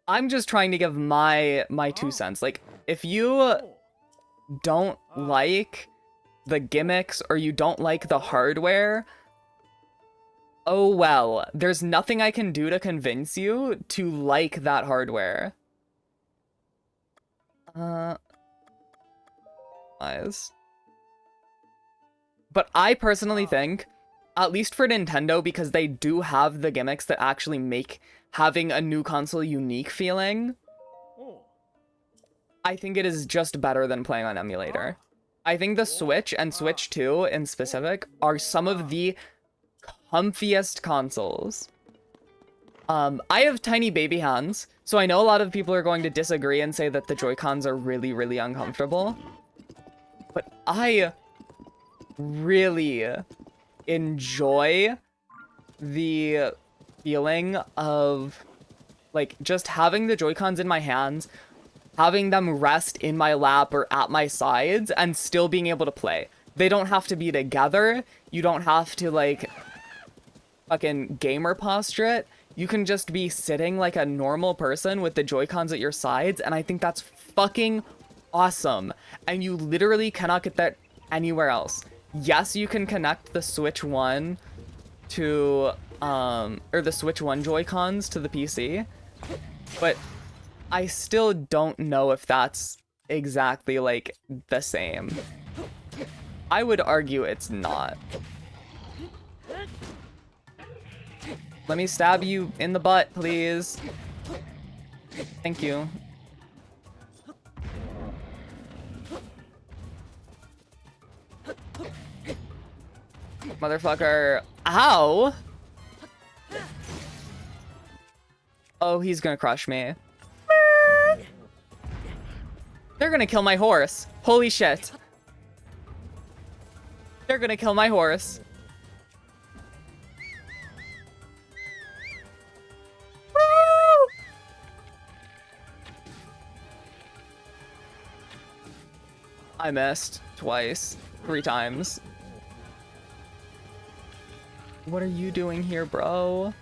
I'm just trying to give my 2 cents. Like, if you don't like the gimmicks, or you don't like the hardware, oh well, there's nothing I can do to convince you to like that hardware. Eyes. But I personally think, at least for Nintendo, because they do have the gimmicks that actually make having a new console unique feeling, I think it is just better than playing on emulator. I think the Switch and Switch 2 in specific are some of the comfiest consoles. I have tiny baby hands, so I know a lot of people are going to disagree and say that the Joy-Cons are really, really uncomfortable. But I really enjoy the feeling of, like, just having the Joy-Cons in my hands, having them rest in my lap or at my sides, and still being able to play. They don't have to be together. You don't have to, like, fucking gamer posture it. You can just be sitting like a normal person with the Joy-Cons at your sides, and I think that's fucking awesome. And you literally cannot get that anywhere else. Yes, you can connect the Switch 1 to, or the Switch 1 Joy-Cons to the PC, but I still don't know if that's exactly, like, the same. I would argue it's not. Let me stab you in the butt, please. Thank you. Motherfucker. Ow! Oh, he's gonna crush me. They're gonna kill my horse. Holy shit. They're gonna kill my horse. Woo! I missed twice, 3 times. What are you doing here, bro?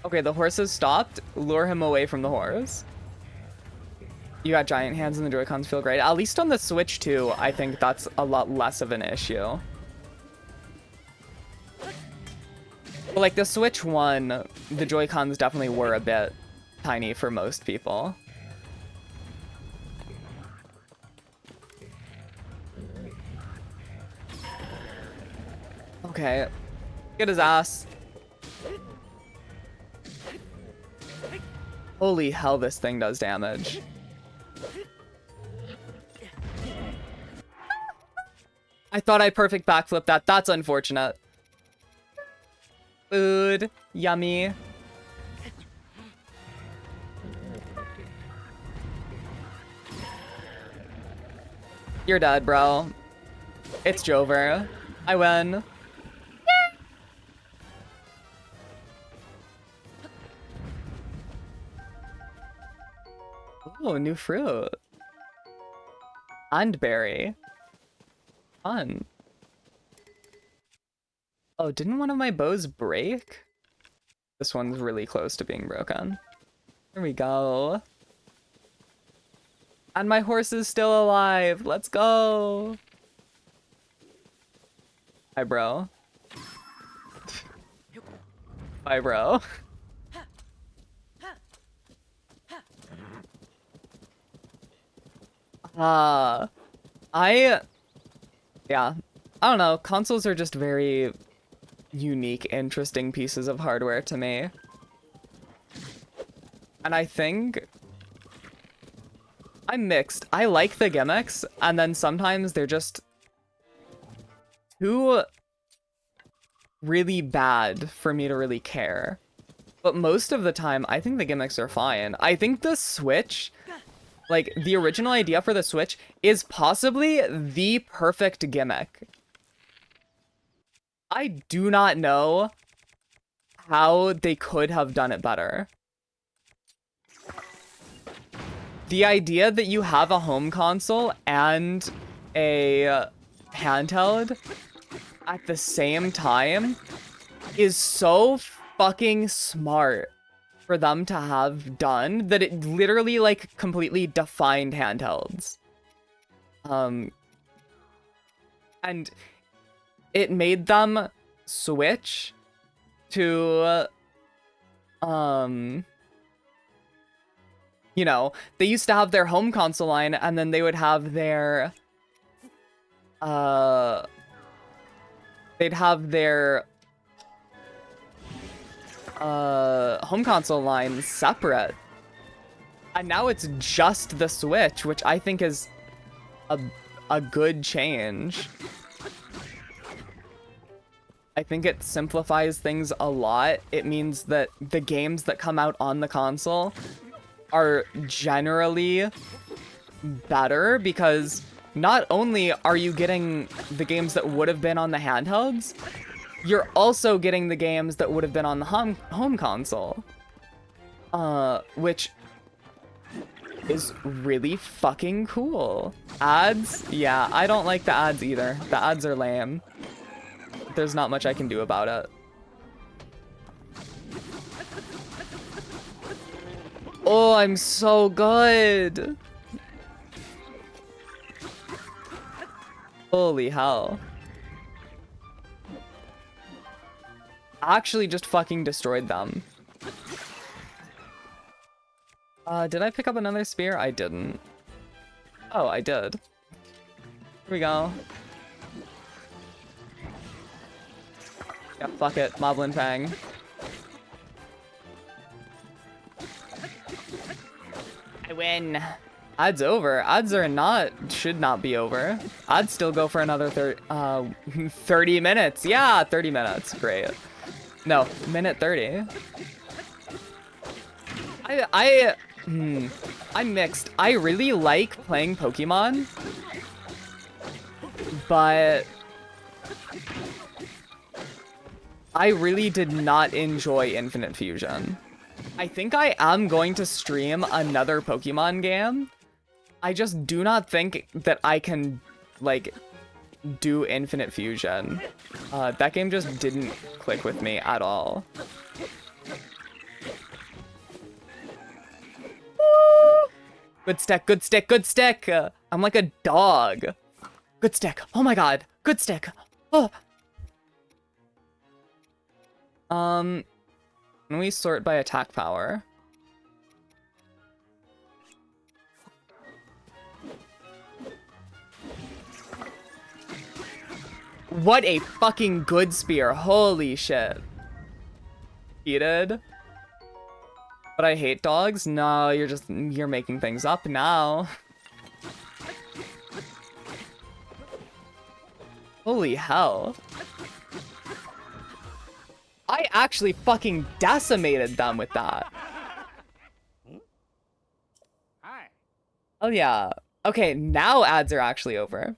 Okay, the horse has stopped. Lure him away from the horse. You got giant hands and the Joy-Cons feel great. At least on the Switch 2, I think that's a lot less of an issue. But like the Switch 1, the Joy-Cons definitely were a bit tiny for most people. Okay. Get his ass. Holy hell, this thing does damage. I thought I perfect backflip that. That's unfortunate. Food. Yummy. You're dead, bro. It's Jover. I win. Oh, new fruit. And berry. Fun. Oh, didn't one of my bows break? This one's really close to being broken. There we go. And my horse is still alive. Let's go. Hi, bro. Bye, bro. Yeah, I don't know. Consoles are just very unique, interesting pieces of hardware to me. And I think I'm mixed. I like the gimmicks, and then sometimes they're just too really bad for me to really care. But most of the time, I think the gimmicks are fine. I think the Switch Like, the original idea for the Switch is possibly the perfect gimmick. I do not know how they could have done it better. The idea that you have a home console and a handheld at the same time is so fucking smart for them to have done that it literally, like, completely defined handhelds. And it made them switch to, you know, they used to have their home console line, and then they would have their, they'd have their, home console line separate. And now it's just the Switch, which I think is a good change. I think it simplifies things a lot. It means that the games that come out on the console are generally better because not only are you getting the games that would have been on the handhelds, you're also getting the games that would have been on the home console. Which is really fucking cool. Ads? Yeah, I don't like the ads either. The ads are lame. There's not much I can do about it. Oh, I'm so good. Holy hell. Actually just fucking destroyed them. Did I pick up another spear? I didn't. Oh, I did. Here we go. Yeah, fuck it. Moblin Fang. I win. Odds over. Odds are not, should not be over. I'd still go for another 30 minutes. Yeah, 30 minutes. Great. No, minute 30. I'm mixed. I really like playing Pokemon, but I really did not enjoy Infinite Fusion. I think I am going to stream another Pokemon game. I just do not think that I can, like, do Infinite Fusion. That game just didn't click with me at all. Woo! Good stick, good stick, good stick! I'm like a dog. Good stick. Oh my god. Good stick. Oh. Can we sort by attack power? What a fucking good spear. Holy shit. Heated. But I hate dogs? No, you're making things up now. Holy hell. I actually fucking decimated them with that. Hi. Oh yeah. Okay, now ads are actually over.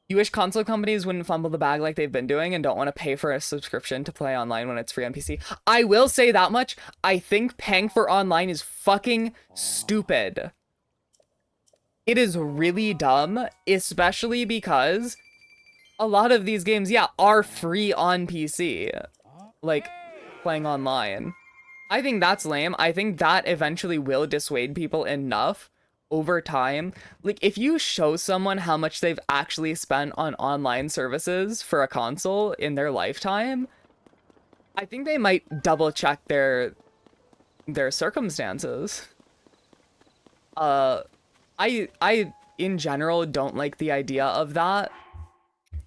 You wish console companies wouldn't fumble the bag like they've been doing and don't want to pay for a subscription to play online when it's free on PC. I will say that much. I think paying for online is fucking stupid. It is really dumb, especially because a lot of these games, yeah, are free on PC. Like, playing online. I think that's lame. I think that eventually will dissuade people enough over time. Like, if you show someone how much they've actually spent on online services for a console in their lifetime, I think they might double check their circumstances. I in general don't like the idea of that.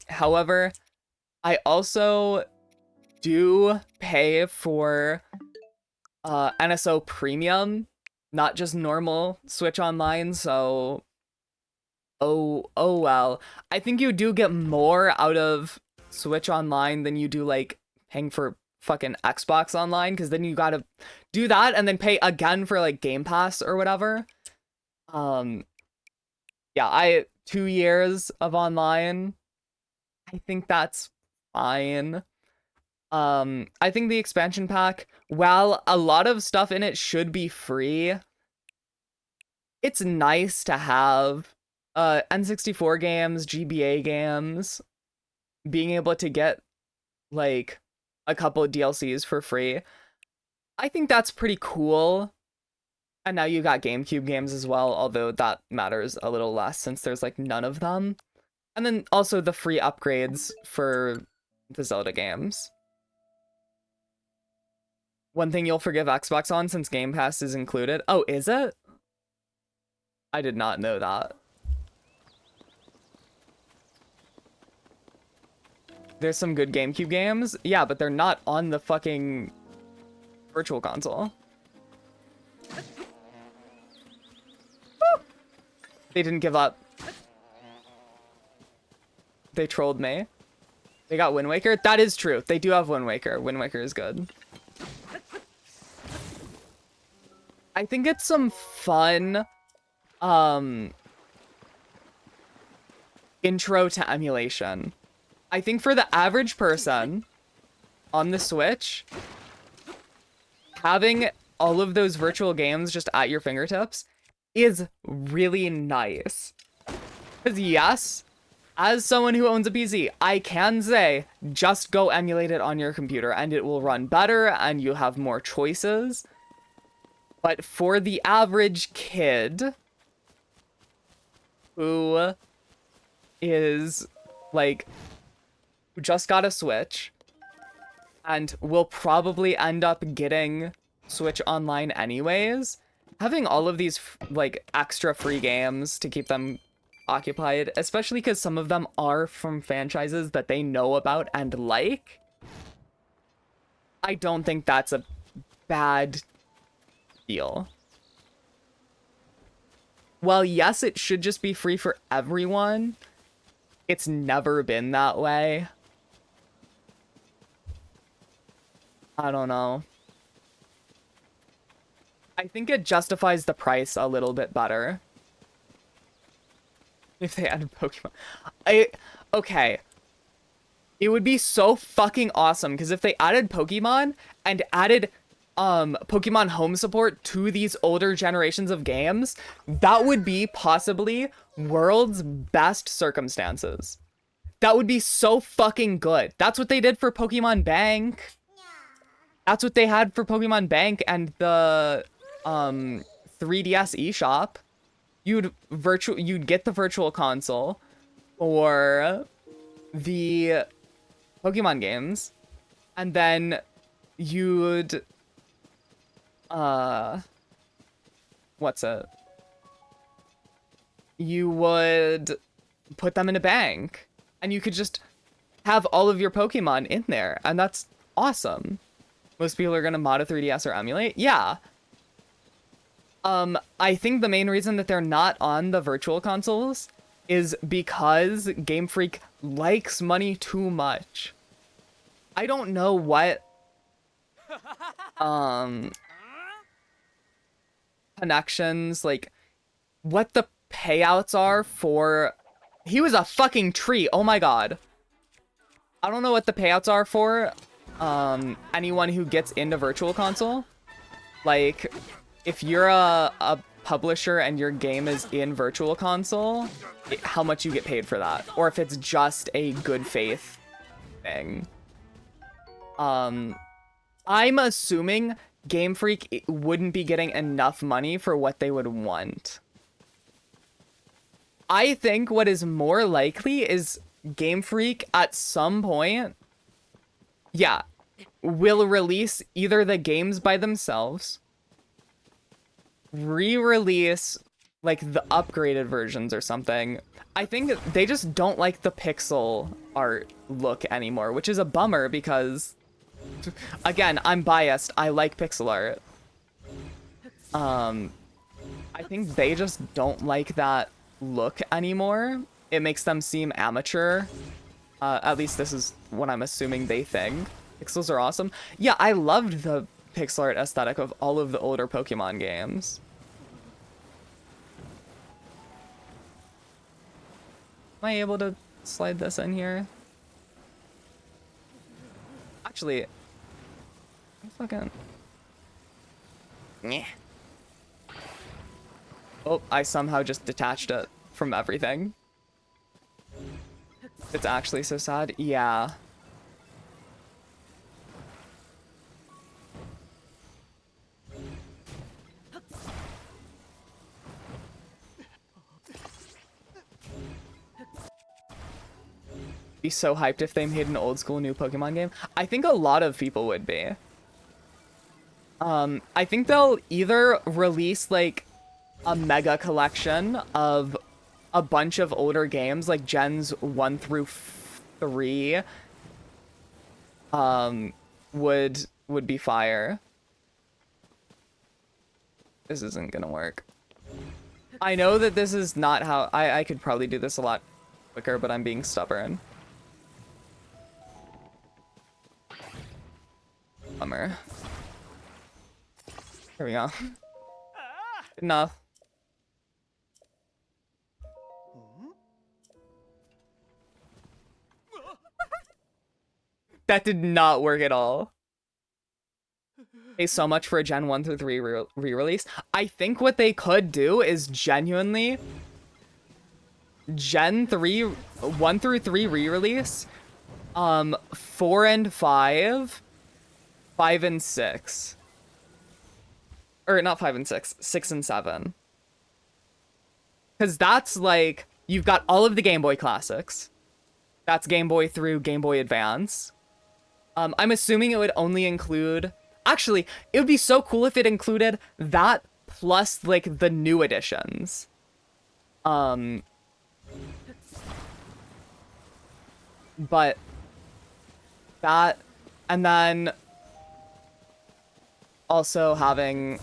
However, I also do pay for NSO Premium, not just normal Switch Online, so oh well. I think you do get more out of Switch Online than you do like paying for fucking Xbox Online, because then you gotta do that and then pay again for like Game Pass or whatever. Yeah, 2 years of online. I think that's fine. I think the expansion pack, while a lot of stuff in it should be free, it's nice to have N64 games, GBA games, being able to get like a couple of DLCs for free. I think that's pretty cool. And now you got GameCube games as well, although that matters a little less since there's like none of them. And then also the free upgrades for the Zelda games. One thing you'll forgive Xbox on since Game Pass is included. Oh, is it? I did not know that. There's some good GameCube games. Yeah, but they're not on the fucking Virtual Console. Woo! They didn't give up. They trolled me. They got Wind Waker. That is true. They do have Wind Waker. Wind Waker is good. I think it's some fun intro to emulation. I think for the average person on the Switch, having all of those virtual games just at your fingertips is really nice. Because yes, as someone who owns a PC, I can say, just go emulate it on your computer and it will run better and you have more choices. But for the average kid who is like, who just got a Switch and will probably end up getting Switch Online anyways, having all of these like extra free games to keep them occupied, especially because some of them are from franchises that they know about and like, I don't think that's a bad deal. Well, yes, it should just be free for everyone. It's never been that way. I don't know. I think it justifies the price a little bit better. If they added Pokemon. Okay. It would be so fucking awesome, because if they added Pokemon and added Pokemon home support to these older generations of games, that would be possibly world's best circumstances. That would be so fucking good. That's what they did for Pokemon Bank. That's what they had for Pokemon Bank and the 3DS eShop. You'd get the virtual console or the Pokemon games, and then you'd you would put them in a bank and you could just have all of your Pokemon in there, and that's awesome. Most people are gonna mod a 3DS or emulate. Yeah. I think the main reason that they're not on the virtual consoles is because Game Freak likes money too much. I don't know what connections, like what the payouts are for. He was a fucking tree. Oh my god. I don't know what the payouts are for anyone who gets into Virtual Console. Like, if you're a publisher and your game is in Virtual Console, how much you get paid for that, or if it's just a good faith thing. I'm assuming Game Freak wouldn't be getting enough money for what they would want. I think what is more likely is Game Freak at some point, yeah, will release either the games by themselves, re-release like the upgraded versions or something. I think they just don't like the pixel art look anymore, which is a bummer because, again, I'm biased. I like pixel art. I think they just don't like that look anymore. It makes them seem amateur. At least this is what I'm assuming they think. Pixels are awesome. Yeah, I loved the pixel art aesthetic of all of the older Pokemon games. Am I able to slide this in here? Actually, fucking... Yeah. Oh, I somehow just detached it from everything. It's actually so sad. Yeah. Be so hyped if they made an old school new Pokemon game. I think a lot of people would be. I think they'll either release like a mega collection of a bunch of older games, like gens 1 through 3, would be fire. This isn't gonna work. I know that this is not how I could probably do this a lot quicker, but I'm being stubborn. Bummer. Here we go. Good enough. That did not work at all. Pay so much for a Gen 1 through 3 re-release. I think what they could do is genuinely Gen 3, 1 through 3 re-release, 4 and 5, 5 and 6. Or not 5 and 6, 6 and 7. Because that's like, you've got all of the Game Boy classics. That's Game Boy through Game Boy Advance. I'm assuming it would only include... Actually, it would be so cool if it included that plus, like, the new editions. But that, and then also having,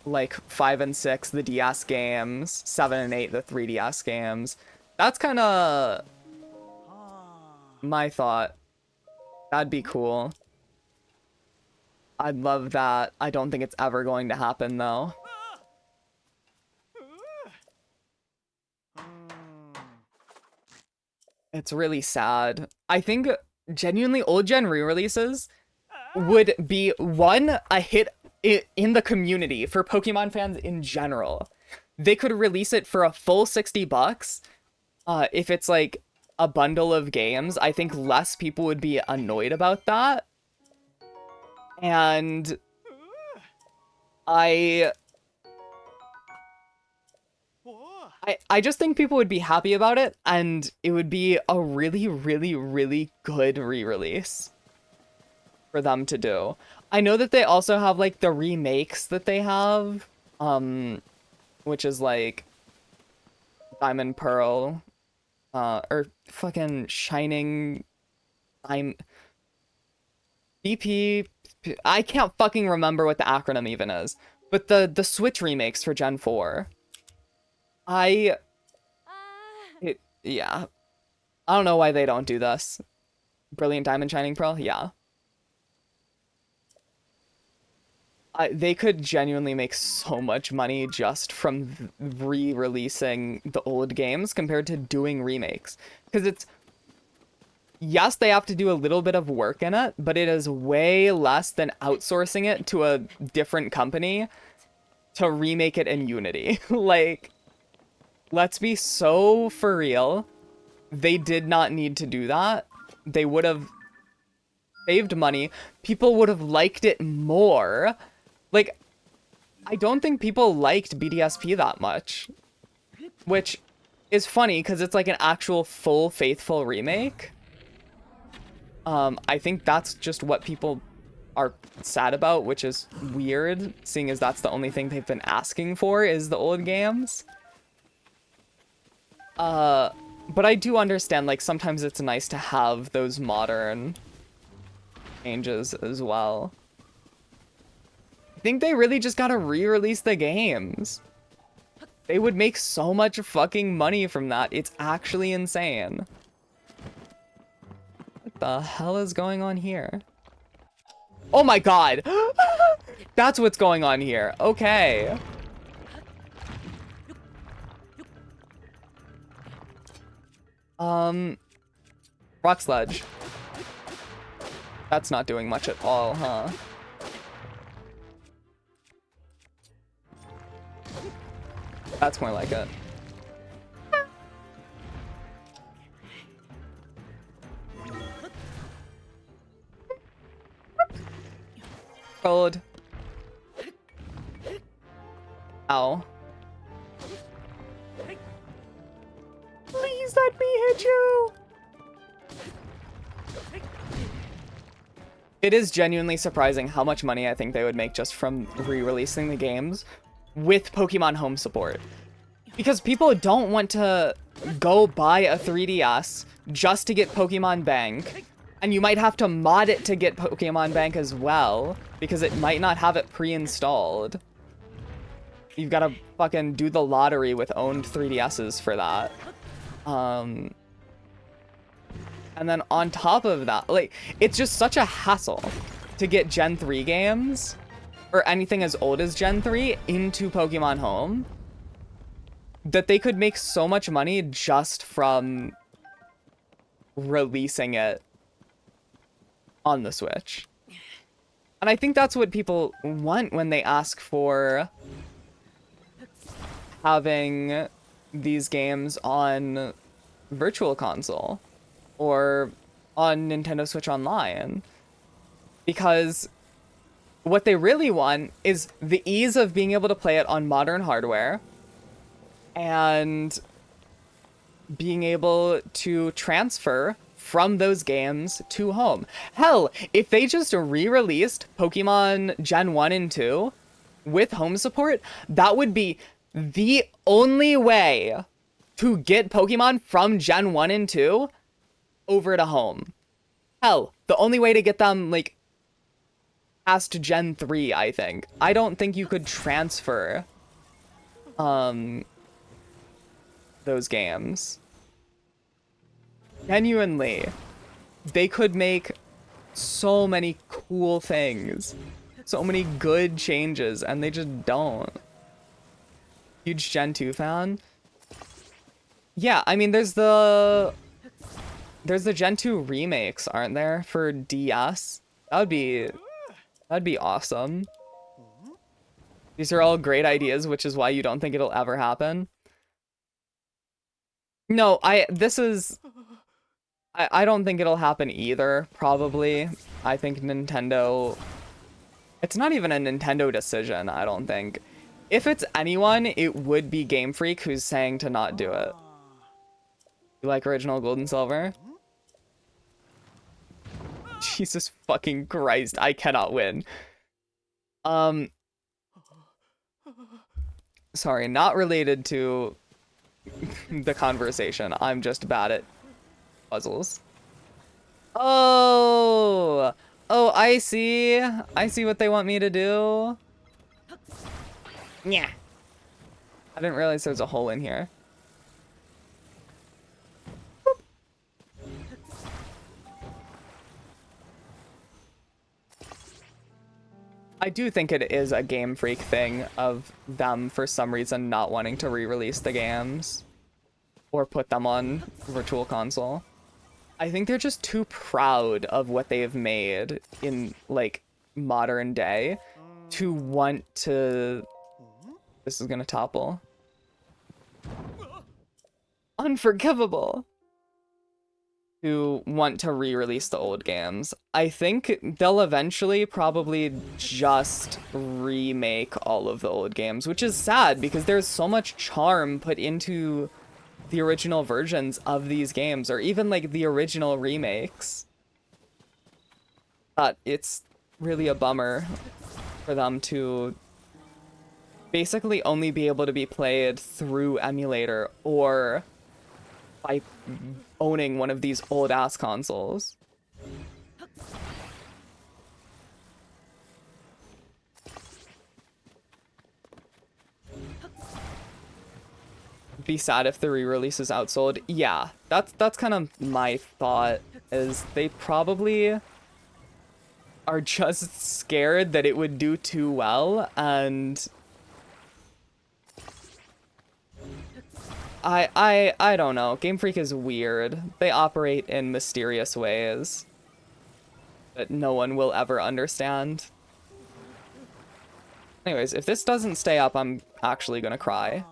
like, 5 and 6, the DS games, 7 and 8, the 3DS games. That's kind of my thought. That'd be cool. I'd love that. I don't think it's ever going to happen, though. It's really sad. I think genuinely old gen re-releases would be, one, a hit in the community for Pokemon fans in general. They could release it for a full $60. If it's like a bundle of games, I think less people would be annoyed about that. And I just think people would be happy about it, and it would be a really, really, really good re-release for them to do. I know that they also have, like, the remakes that they have, which is, like, Diamond Pearl, or fucking Shining... BP... I can't fucking remember what the acronym even is. But the Switch remakes for Gen 4. Yeah. I don't know why they don't do this. Brilliant Diamond Shining Pearl? Yeah. They could genuinely make so much money just from re-releasing the old games compared to doing remakes. Because it's... Yes, they have to do a little bit of work in it, but it is way less than outsourcing it to a different company to remake it in Unity. Like, let's be so for real. They did not need to do that. They would have saved money. People would have liked it more. Like, I don't think people liked BDSP that much. Which is funny, because it's like an actual full, faithful remake. I think that's just what people are sad about, which is weird, seeing as that's the only thing they've been asking for is the old games. But I do understand, like, sometimes it's nice to have those modern changes as well. I think they really just gotta re-release the games. They would make so much fucking money from that. It's actually insane. the hell is going on here? Oh my god! That's what's going on here. Okay. Rock Sledge. That's not doing much at all, huh? That's more like it. Gold. Ow. Please let me hit you! It is genuinely surprising how much money I think they would make just from re-releasing the games with Pokemon Home support. Because people don't want to go buy a 3DS just to get Pokemon Bank, and you might have to mod it to get Pokemon Bank as well, because it might not have it pre-installed. You've got to fucking do the lottery with owned 3DSs for that. And then on top of that, like, it's just such a hassle to get Gen 3 games, or anything as old as Gen 3, into Pokemon Home, that they could make so much money just from releasing it on the Switch. And I think that's what people want when they ask for having these games on Virtual Console or on Nintendo Switch Online. Because what they really want is the ease of being able to play it on modern hardware and being able to transfer from those games to home. Hell, if they just re-released Pokemon Gen 1 and 2 with home support, that would be the only way to get Pokemon from Gen 1 and 2 over to home. Hell, the only way to get them, like, past Gen 3, I think. I don't think you could transfer those games. Genuinely, they could make so many cool things, so many good changes, and they just don't. Huge Gen 2 fan? Yeah, I mean, there's the Gen 2 remakes, aren't there, for DS? That'd be awesome. These are all great ideas, which is why you don't think it'll ever happen. No, I don't think it'll happen either, probably. I think Nintendo... It's not even a Nintendo decision, I don't think. If it's anyone, it would be Game Freak who's saying to not do it. You like original Gold and Silver? Jesus fucking Christ, I cannot win. Sorry, not related to the conversation. I'm just bad at puzzles. Oh, I see. I see what they want me to do. Yeah. I didn't realize there was a hole in here. Boop. I do think it is a Game Freak thing of them, for some reason, not wanting to re-release the games or put them on Virtual Console. I think they're just too proud of what they've made in, like, modern day to want to... This is gonna topple. Unforgivable. To want to re-release the old games. I think they'll eventually probably just remake all of the old games, which is sad because there's so much charm put into the original versions of these games, or even like the original remakes. But it's really a bummer for them to basically only be able to be played through emulator or by owning one of these old ass consoles. Be sad if the re-release is outsold. Yeah, that's kind of my thought is they probably are just scared that it would do too well, and I don't know. Game Freak is weird. They operate in mysterious ways that no one will ever understand. Anyways, if this doesn't stay up, I'm actually gonna cry.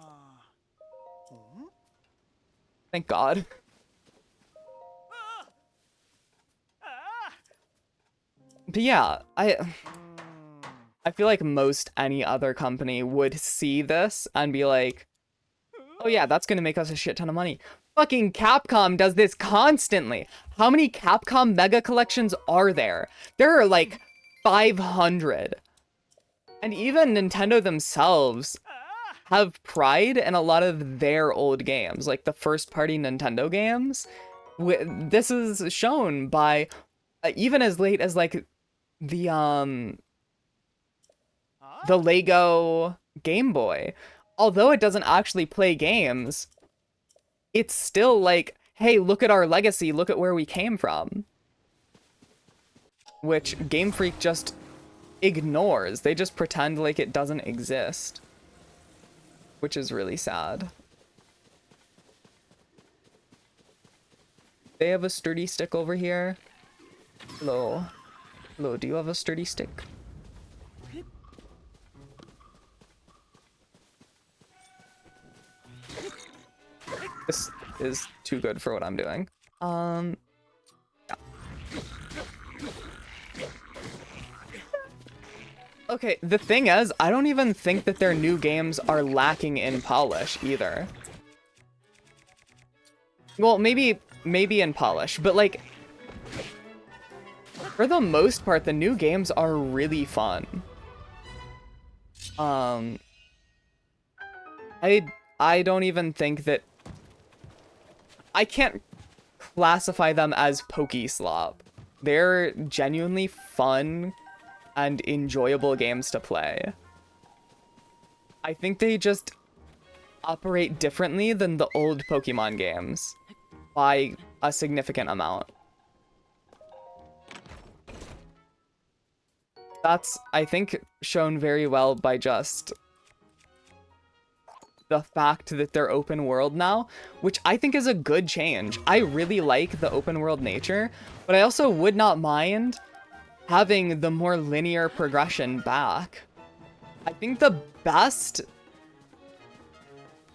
Thank God. But yeah, I feel like most any other company would see this and be like, oh yeah, that's gonna make us a shit ton of money. Fucking Capcom does this constantly. How many Capcom Mega Collections are there? There are like 500. And even Nintendo themselves have pride in a lot of their old games, like the first-party Nintendo games. This is shown by even as late as like the Lego Game Boy. Although it doesn't actually play games, it's still like, hey, look at our legacy, look at where we came from. Which Game Freak just ignores. They just pretend like it doesn't exist. Which is really sad. They have a sturdy stick over here. Hello. Hello, do you have a sturdy stick? This is too good for what I'm doing. Yeah. Okay, the thing is, I don't even think that their new games are lacking in polish either. Well, maybe in polish, but like, for the most part, the new games are really fun. I don't even think that I can't classify them as Pokeslop. They're genuinely fun and enjoyable games to play. I think they just operate differently than the old Pokemon games by a significant amount. That's, I think, shown very well by just the fact that they're open world now, which I think is a good change. I really like the open world nature, but I also would not mind having the more linear progression back. I think the best...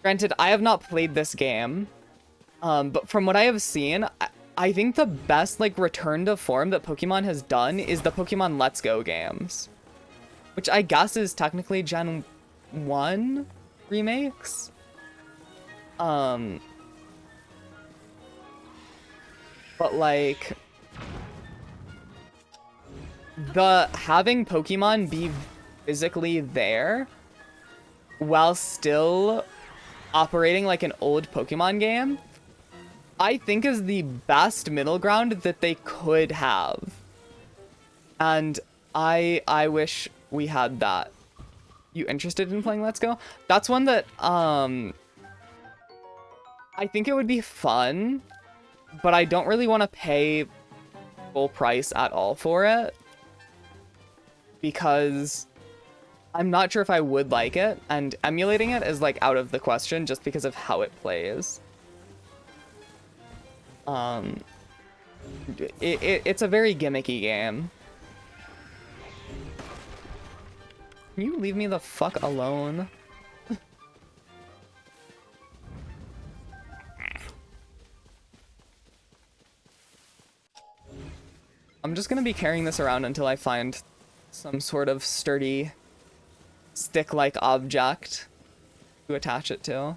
Granted, I have not played this game, but from what I have seen, I think the best, like, return to form that Pokemon has done is the Pokemon Let's Go games. Which I guess is technically Gen 1 remakes? But, like... having Pokemon be physically there while still operating like an old Pokemon game, I think is the best middle ground that they could have. And I wish we had that. You interested in playing Let's Go? That's one that, I think it would be fun, but I don't really want to pay full price at all for it. Because I'm not sure if I would like it, and emulating it is like out of the question just because of how it plays. It's a very gimmicky game. Can you leave me the fuck alone? I'm just gonna be carrying this around until I find some sort of sturdy stick-like object to attach it to.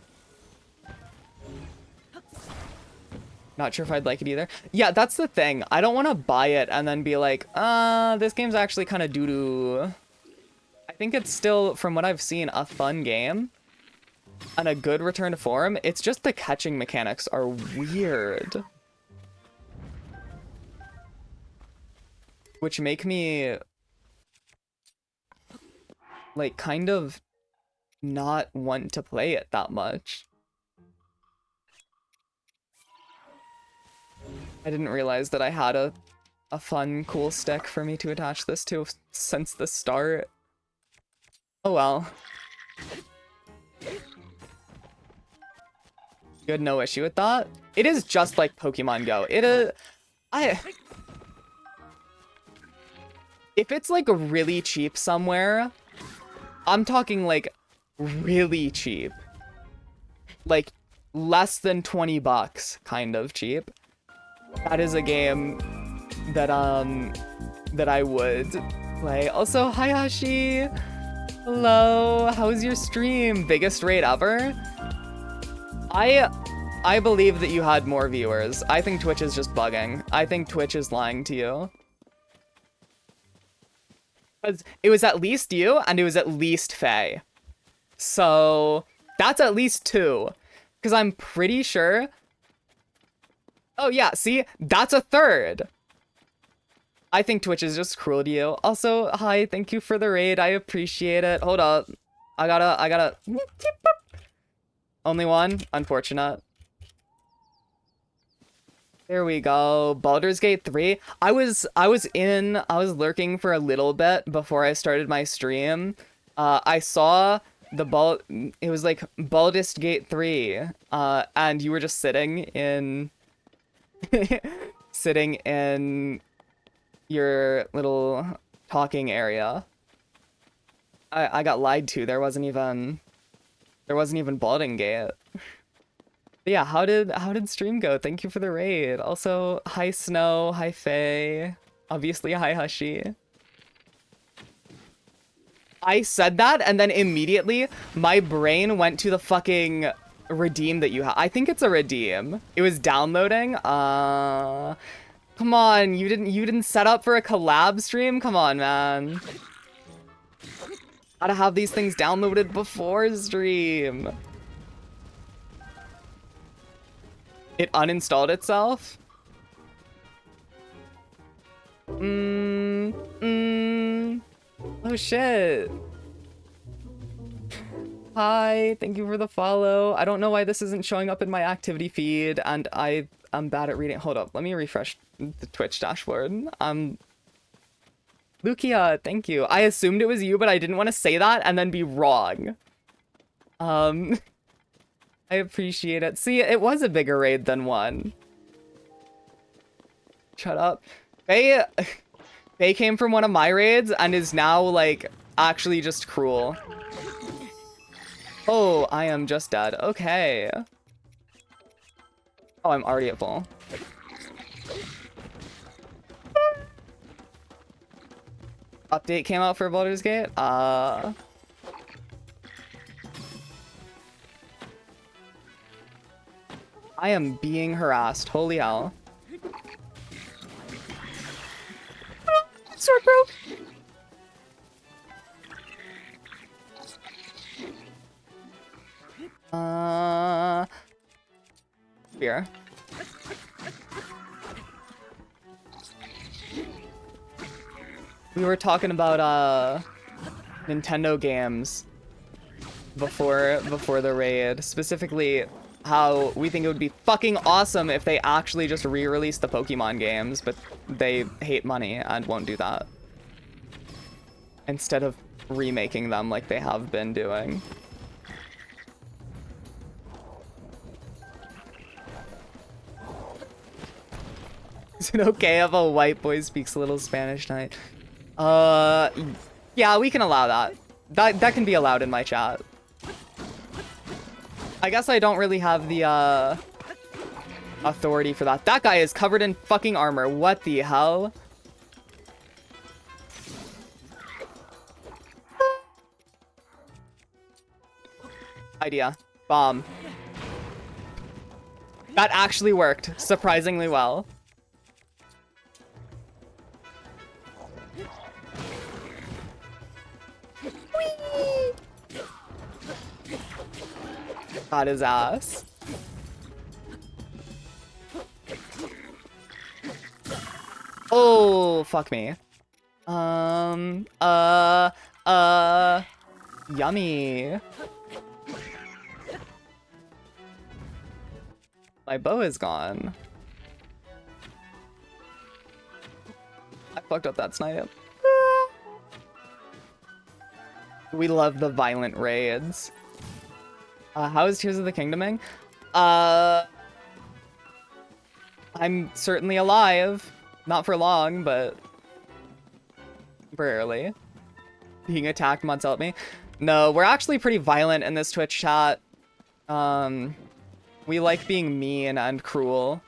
Not sure if I'd like it either. Yeah, that's the thing. I don't want to buy it and then be like, this game's actually kind of doo-doo. I think it's still, from what I've seen, a fun game and a good return to form. It's just the catching mechanics are weird, which make me like kind of not want to play it that much. I didn't realize that I had a fun, cool stick for me to attach this to since the start. Oh well. You had no issue with that? It is just like Pokemon Go. It is... If it's like really cheap somewhere, I'm talking like really cheap. Like less than 20 bucks kind of cheap. That is a game that I would play. Also, hi Hashi. Hello. How's your stream? Biggest raid ever? I believe that you had more viewers. I think Twitch is just bugging. I think Twitch is lying to you. Because it was at least you, and it was at least Faye. So, that's at least 2. Because I'm pretty sure... Oh yeah, see? That's a 3rd. I think Twitch is just cruel to you. Also, hi, thank you for the raid. I appreciate it. Hold up. I gotta... Only one? Unfortunate. There we go. Baldur's Gate 3. I was lurking for a little bit before I started my stream. I saw it was like Baldur's Gate 3. And you were just sitting in sitting in your little talking area. I got lied to. There wasn't even Baldur's Gate. But yeah, how did stream go? Thank you for the raid. Also, hi Snow, hi Faye. Obviously, hi Hushi. I said that, and then immediately my brain went to the fucking redeem that you have. I think it's a redeem. It was downloading. Come on, you didn't set up for a collab stream? Come on, man. Gotta have these things downloaded before stream. It uninstalled itself? Oh shit. Hi, thank you for the follow. I don't know why this isn't showing up in my activity feed, and I'm bad at reading. Hold up, let me refresh the Twitch dashboard. Lukia, thank you. I assumed it was you, but I didn't want to say that and then be wrong. I appreciate it. See, it was a bigger raid than one. Shut up. Faye came from one of my raids and is now, like, actually just cruel. Oh, I am just dead. Okay. Oh, I'm already at full. Update came out for Baldur's Gate? I am being harassed. Holy hell. Sword broke. Spear. We were talking about Nintendo games before the raid, specifically how we think it would be fucking awesome if they actually just re-released the Pokemon games, but they hate money and won't do that. Instead of remaking them like they have been doing. Is it okay if a white boy speaks a little Spanish tonight? Yeah, we can allow that. That can be allowed in my chat. I guess I don't really have the, authority for that. That guy is covered in fucking armor. What the hell? Idea. Bomb. That actually worked surprisingly well. Got his ass. Oh, fuck me. Yummy. My bow is gone. fucked up that snipe. We love the violent raids. How is Tears of the Kingdoming? I'm certainly alive. Not for long, but temporarily. Being attacked won't help me. No, we're actually pretty violent in this Twitch chat. We like being mean and cruel.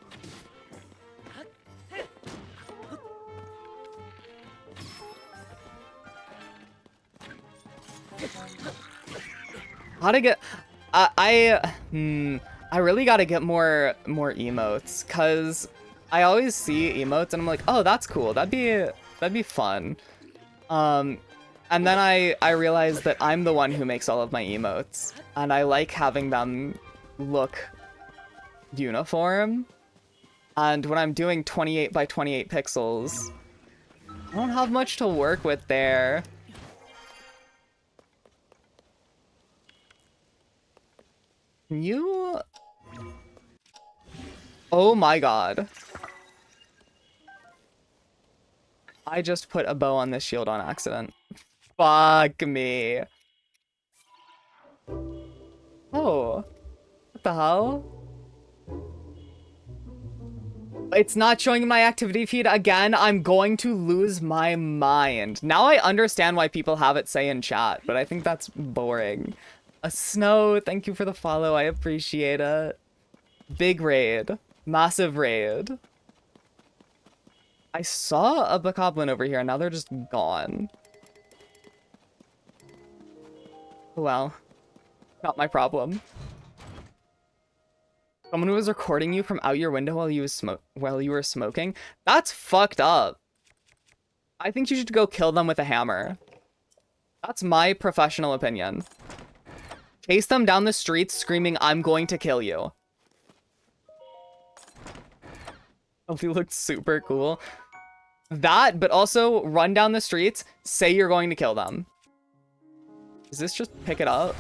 How to get... I really gotta get more emotes, cause I always see emotes and I'm like, oh, that's cool. That'd be fun. And then I realize that I'm the one who makes all of my emotes, and I like having them look uniform. And when I'm doing 28 by 28 pixels, I don't have much to work with there. Can you... Oh my god. I just put a bow on this shield on accident. Fuck me. Oh. What the hell? It's not showing my activity feed again. I'm going to lose my mind. Now I understand why people have it say in chat, but I think that's boring. A Snow, thank you for the follow. I appreciate it. Big raid. Massive raid. I saw a bokoblin over here, and now they're just gone. Well, not my problem. Someone who was recording you from out your window while you were smoking? That's fucked up. I think you should go kill them with a hammer. That's my professional opinion. Chase them down the streets screaming, "I'm going to kill you." Oh, he looked super cool. That, but also run down the streets, say you're going to kill them. Does this just pick it up?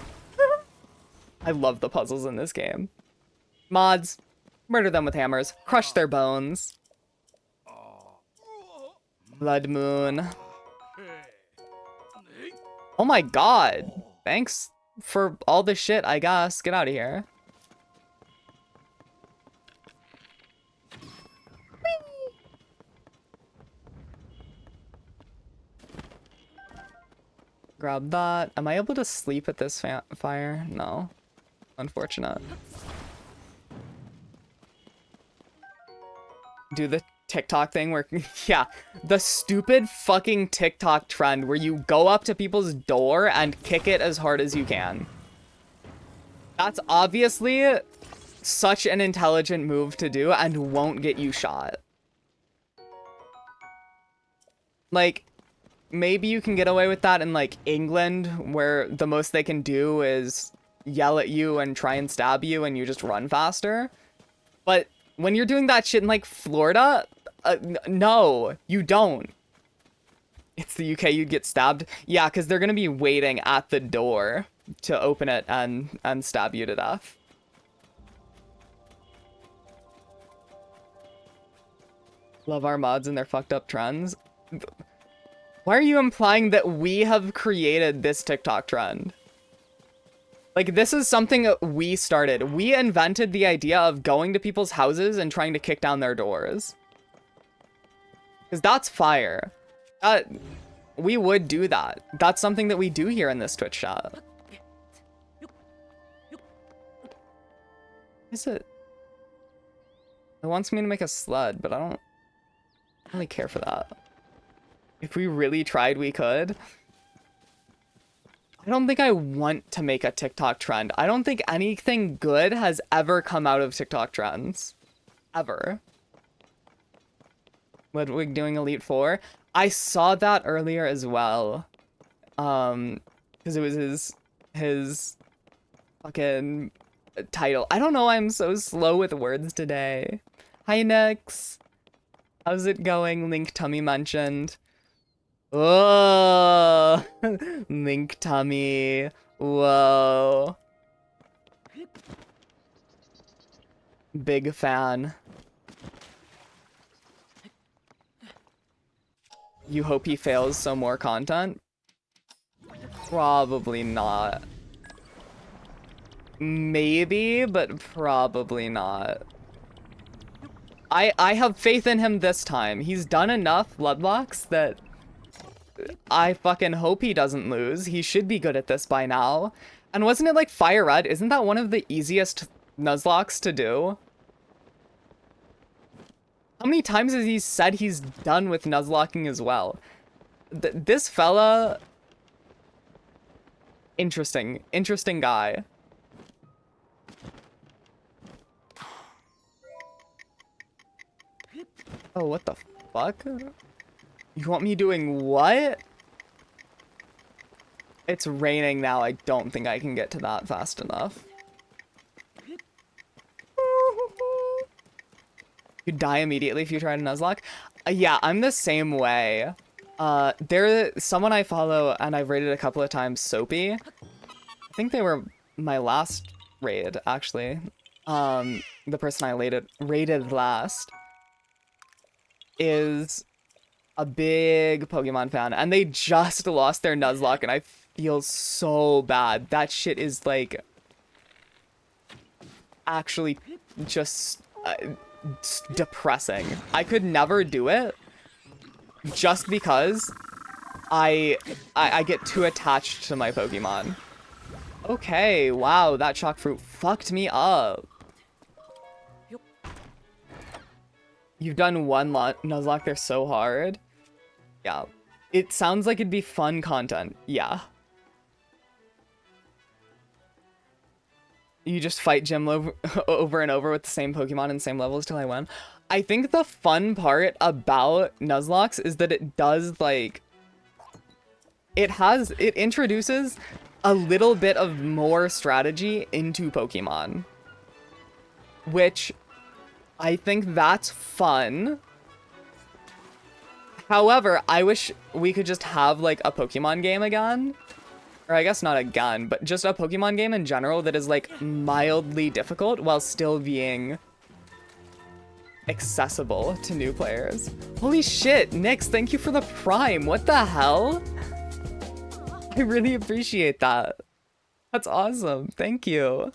I love the puzzles in this game. Mods, murder them with hammers, crush their bones. Blood Moon. Oh my god. Thanks for all the shit, I guess. Get out of here. Grab that. Am I able to sleep at this fire? No. Unfortunate. Do the TikTok thing where, yeah, the stupid fucking TikTok trend where you go up to people's door and kick it as hard as you can. That's obviously such an intelligent move to do and won't get you shot. Like, maybe you can get away with that in, like, England, where the most they can do is yell at you and try and stab you and you just run faster. But when you're doing that shit in, like, Florida, no, you don't. It's the UK, you'd get stabbed. Yeah, because they're going to be waiting at the door to open it and stab you to death. Love our mods and their fucked up trends. Why are you implying that we have created this TikTok trend? Like, this is something that we started. We invented the idea of going to people's houses and trying to kick down their doors. Because that's fire. We would do that. That's something that we do here in this Twitch chat. Is it? It wants me to make a sled, but I don't really care for that. If we really tried, we could. I don't think I want to make a TikTok trend. I don't think anything good has ever come out of TikTok trends. Ever. Ludwig doing Elite Four. I saw that earlier as well. Because it was his fucking title. I don't know, I'm so slow with words today. Hi, Nix. How's it going? Link Tummy mentioned. Oh, Link Tummy. Whoa. Big fan. you hope he fails, so more content? Probably not. Maybe, but probably not. I have faith in him this time. He's done enough Bloodlocks that I fucking hope he doesn't lose. He should be good at this by now. And wasn't it like Fire Red? Isn't that one of the easiest Nuzlocks to do? How many times has he said he's done with Nuzlocking as well? This fella... Interesting guy. Oh, what the fuck? You want me doing what? It's raining now. I don't think I can get to that fast enough. You die immediately if you try to Nuzlocke? Yeah, I'm the same way. Someone I follow and I've raided a couple of times, Soapy. I think they were my last raid, actually. The person I raided last is a big Pokemon fan, and they just lost their Nuzlocke, and I feel so bad. That shit is, like, actually just depressing. I could never do it just because I get too attached to my Pokemon. Okay, wow, that shock fruit fucked me up. You've done one Nuzlocke, they're so hard. Yeah. It sounds like it'd be fun content. Yeah. You just fight gym over and over with the same Pokemon and same levels till I win. I think the fun part about Nuzlocks is that it does, like... It introduces a little bit of more strategy into Pokemon. Which... I think that's fun. However, I wish we could just have, like, a Pokemon game again. Or I guess not again, but just a Pokemon game in general that is, like, mildly difficult while still being accessible to new players. Holy shit, Nyx, thank you for the Prime. What the hell? I really appreciate that. That's awesome. Thank you.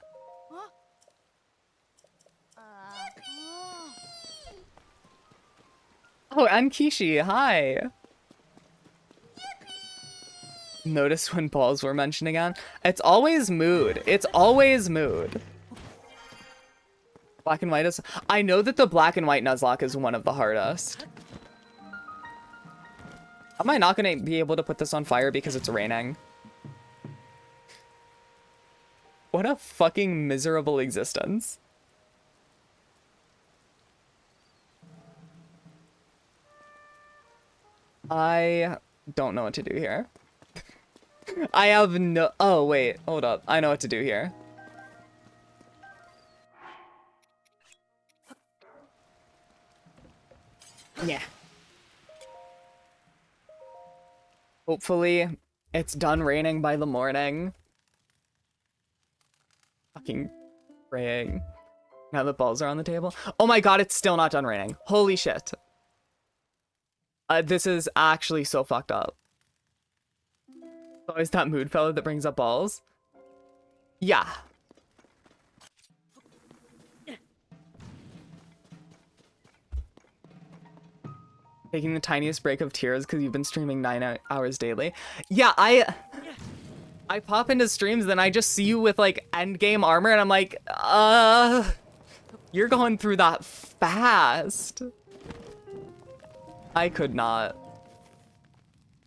Oh, and Kishi, hi. Notice when balls were mentioned again? It's always mood. It's always mood. Black and white is... I know that the black and white Nuzlocke is one of the hardest. Am I not gonna be able to put this on fire because it's raining? What a fucking miserable existence. I don't know what to do here. I have no... Oh, wait. Hold up. I know what to do here. Yeah. Hopefully, it's done raining by the morning. Fucking praying. Now the balls are on the table. Oh my god, it's still not done raining. Holy shit. This is actually so fucked up. Always that mood fellow that brings up balls. Yeah. Taking the tiniest break of tears because you've been streaming 9 hours daily. Yeah, I pop into streams, then I just see you with, like, endgame armor, and I'm like, you're going through that fast. I could not.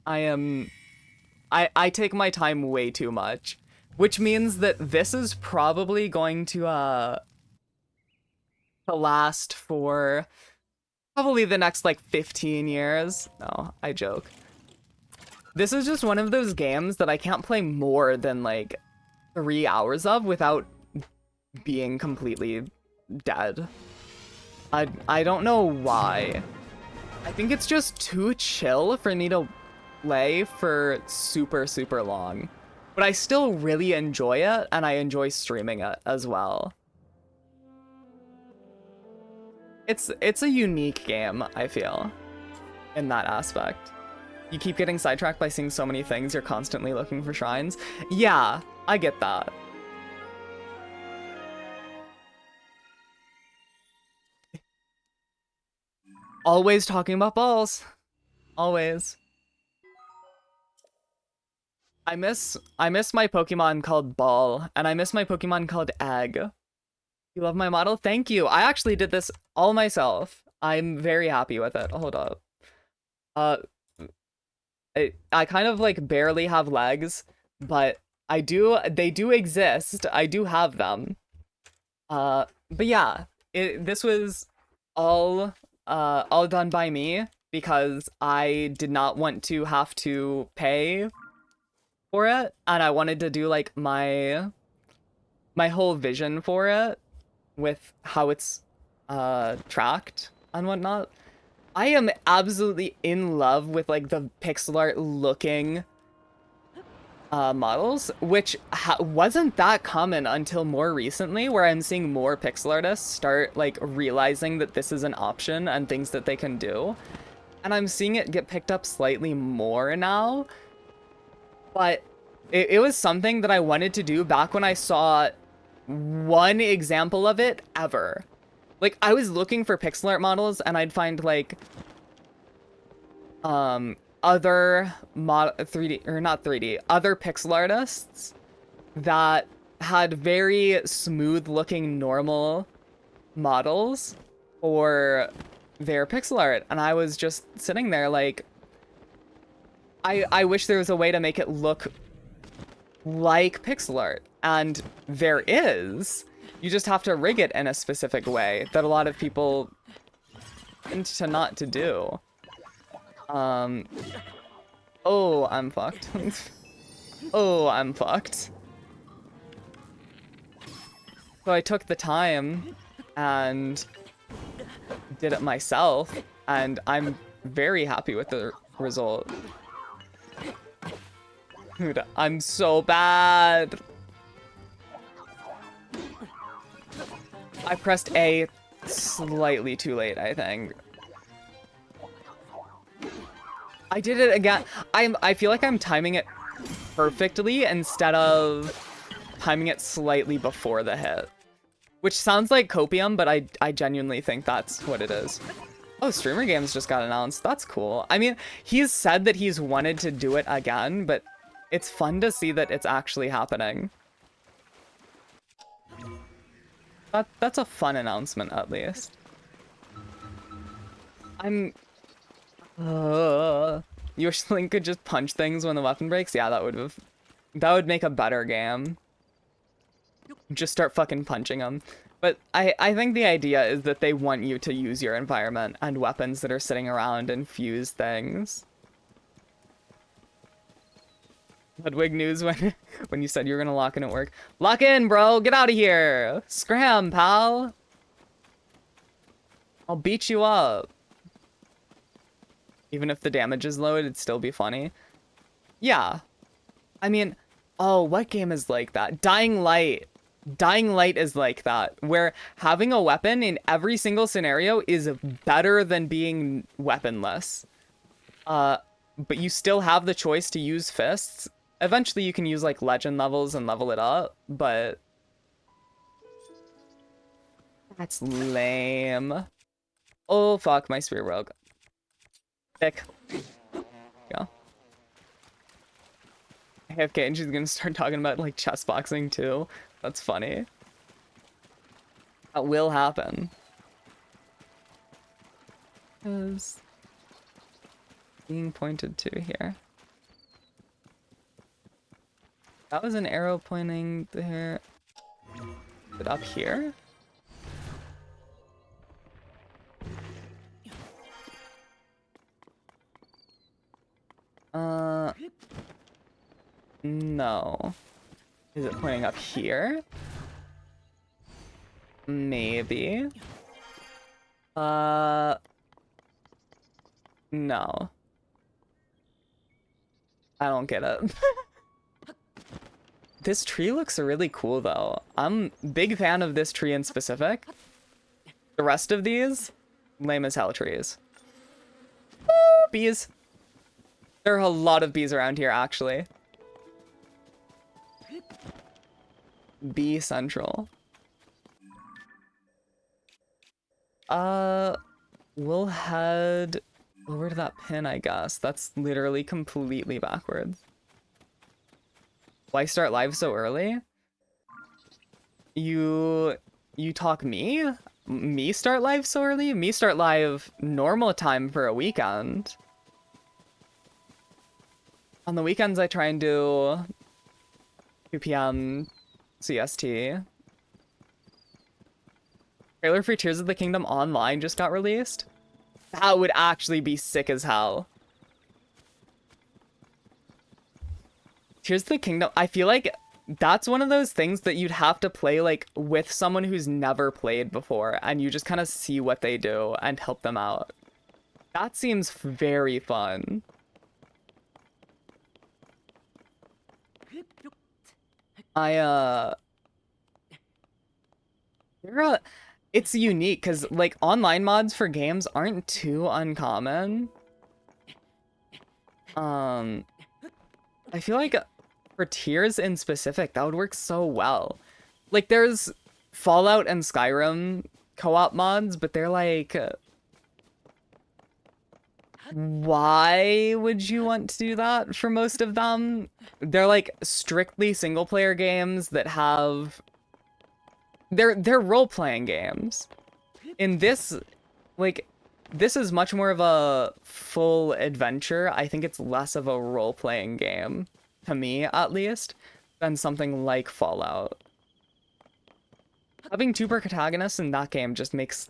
I take my time way too much, which means that this is probably going to last for probably the next, like, 15 years. No, I joke. This is just one of those games that I can't play more than, like, 3 hours of without being completely dead. I don't know why. I think it's just too chill for me to play for super, super long. But I still really enjoy it, and I enjoy streaming it as well. It's a unique game, I feel, in that aspect. you keep getting sidetracked by seeing so many things, you're constantly looking for shrines. Yeah, I get that. Always talking about balls. Always. I miss my Pokemon called Ball, and I miss my Pokemon called Egg. You love my model? Thank you. I actually did this all myself. I'm very happy with it. Hold up. I kind of like barely have legs, but they do exist. I do have them. But yeah, this was all done by me because I did not want to have to pay for it, and I wanted to do like my whole vision for it with how it's tracked and whatnot. I am absolutely in love with like the pixel art looking models, which wasn't that common until more recently, where I'm seeing more pixel artists start like realizing that this is an option and things that they can do. And I'm seeing it get picked up slightly more now. But it was something that I wanted to do back when I saw one example of it ever. Like, I was looking for pixel art models, and I'd find, like, other 3D, or not 3D, other pixel artists that had very smooth-looking, normal models for their pixel art. And I was just sitting there, like, I wish there was a way to make it look like pixel art. And there is. You just have to rig it in a specific way that a lot of people tend to not to do. Oh, I'm fucked. Oh, I'm fucked. So I took the time and did it myself, and I'm very happy with the result. Dude, I'm so bad. I pressed A slightly too late, I think. I did it again. I feel like I'm timing it perfectly instead of timing it slightly before the hit. Which sounds like copium, but I genuinely think that's what it is. Oh, Streamer Games just got announced. That's cool. I mean, he's said that he's wanted to do it again, but it's fun to see that it's actually happening. That's a fun announcement, at least. You wish Link could just punch things when the weapon breaks? Yeah, that would make a better game. Just start fucking punching them. But I think the idea is that they want you to use your environment and weapons that are sitting around and fuse things. Ludwig news when you said you were gonna lock in at work. Lock in, bro! Get out of here! Scram, pal! I'll beat you up. Even if the damage is low, it'd still be funny. Yeah. I mean, oh, what game is like that? Dying Light. Dying Light is like that, where having a weapon in every single scenario is better than being weaponless. But you still have the choice to use fists. Eventually you can use like legend levels and level it up, but that's lame. Oh fuck, my Spear Rogue. Thick. Yeah. AFK, and she's gonna start talking about like chess boxing too. That's funny. That will happen. Is being pointed to here. That was an arrow pointing there. Is it up here? No. Is it pointing up here? Maybe. No. I don't get it. This tree looks really cool though. I'm a big fan of this tree in specific. The rest of these, lame as hell trees. Ooh, bees. There are a lot of bees around here, actually. Bee Central. We'll head over to that pin, I guess. That's literally completely backwards. Why start live so early? You talk me? Me start live so early? Me start live normal time for a weekend. On the weekends, I try and do 2 p.m. CST. Trailer for Tears of the Kingdom Online just got released. That would actually be sick as hell. Tears of the Kingdom, I feel like that's one of those things that you'd have to play like with someone who's never played before, and you just kind of see what they do and help them out. That seems very fun. It's unique because like online mods for games aren't too uncommon. I feel like for Tears in specific, that would work so well. Like there's Fallout and Skyrim co-op mods, but they're like, why would you want to do that for most of them? They're like strictly single player games that have they're role-playing games. In this, like, this is much more of a full adventure. I think it's less of a role-playing game, to me at least, than something like Fallout. Having 2 protagonists in that game just makes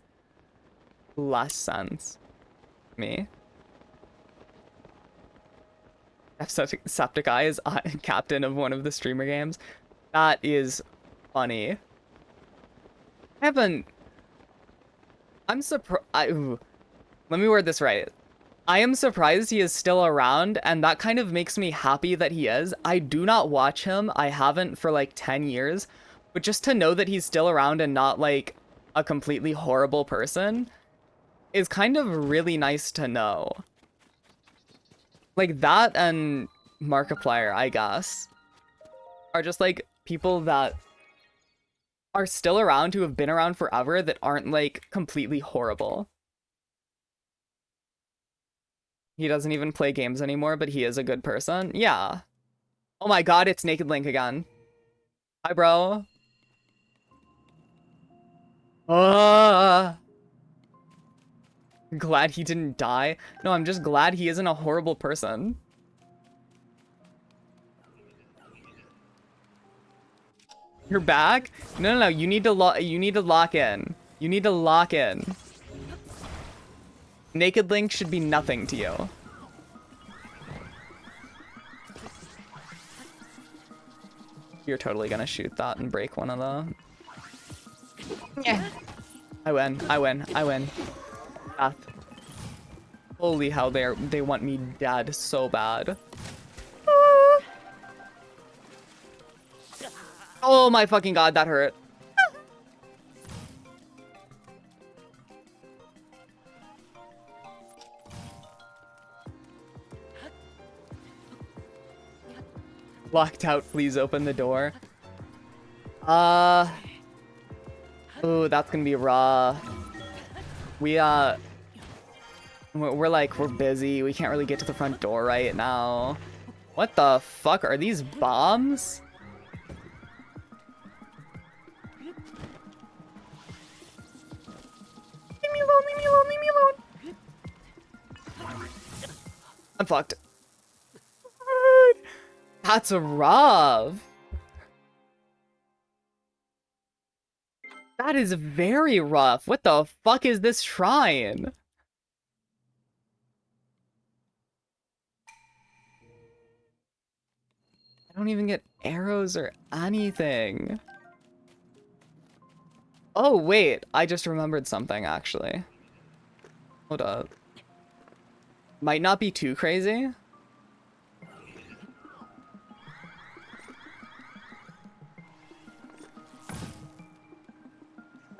less sense to me. Septic Eye is captain of one of the streamer games. That is funny. I'm surprised. Let me word this right. I am surprised he is still around, and that kind of makes me happy that he is. I do not watch him. I haven't for like 10 years. But just to know that he's still around and not like a completely horrible person is kind of really nice to know. Like that and Markiplier, I guess, are just like people that are still around, who have been around forever, that aren't like completely horrible. He doesn't even play games anymore, but he is a good person. Yeah. Oh my god, it's Naked Link again. Hi, bro. Glad he didn't die. No, I'm just glad he isn't a horrible person. You're back? No, you need to lock in. You need to lock in. Naked Link should be nothing to you. You're totally gonna shoot that and break one of the... Yeah. I win. Death. Holy hell, they want me dead so bad. Oh my fucking god, that hurt. Locked out, please open the door. Oh, that's gonna be raw. We're busy. We can't really get to the front door right now. What the fuck? Are these bombs? Leave me alone. I'm fucked. That's rough. That is very rough. What the fuck is this shrine? I don't even get arrows or anything. Oh, wait. I just remembered something, actually. Hold up. Might not be too crazy.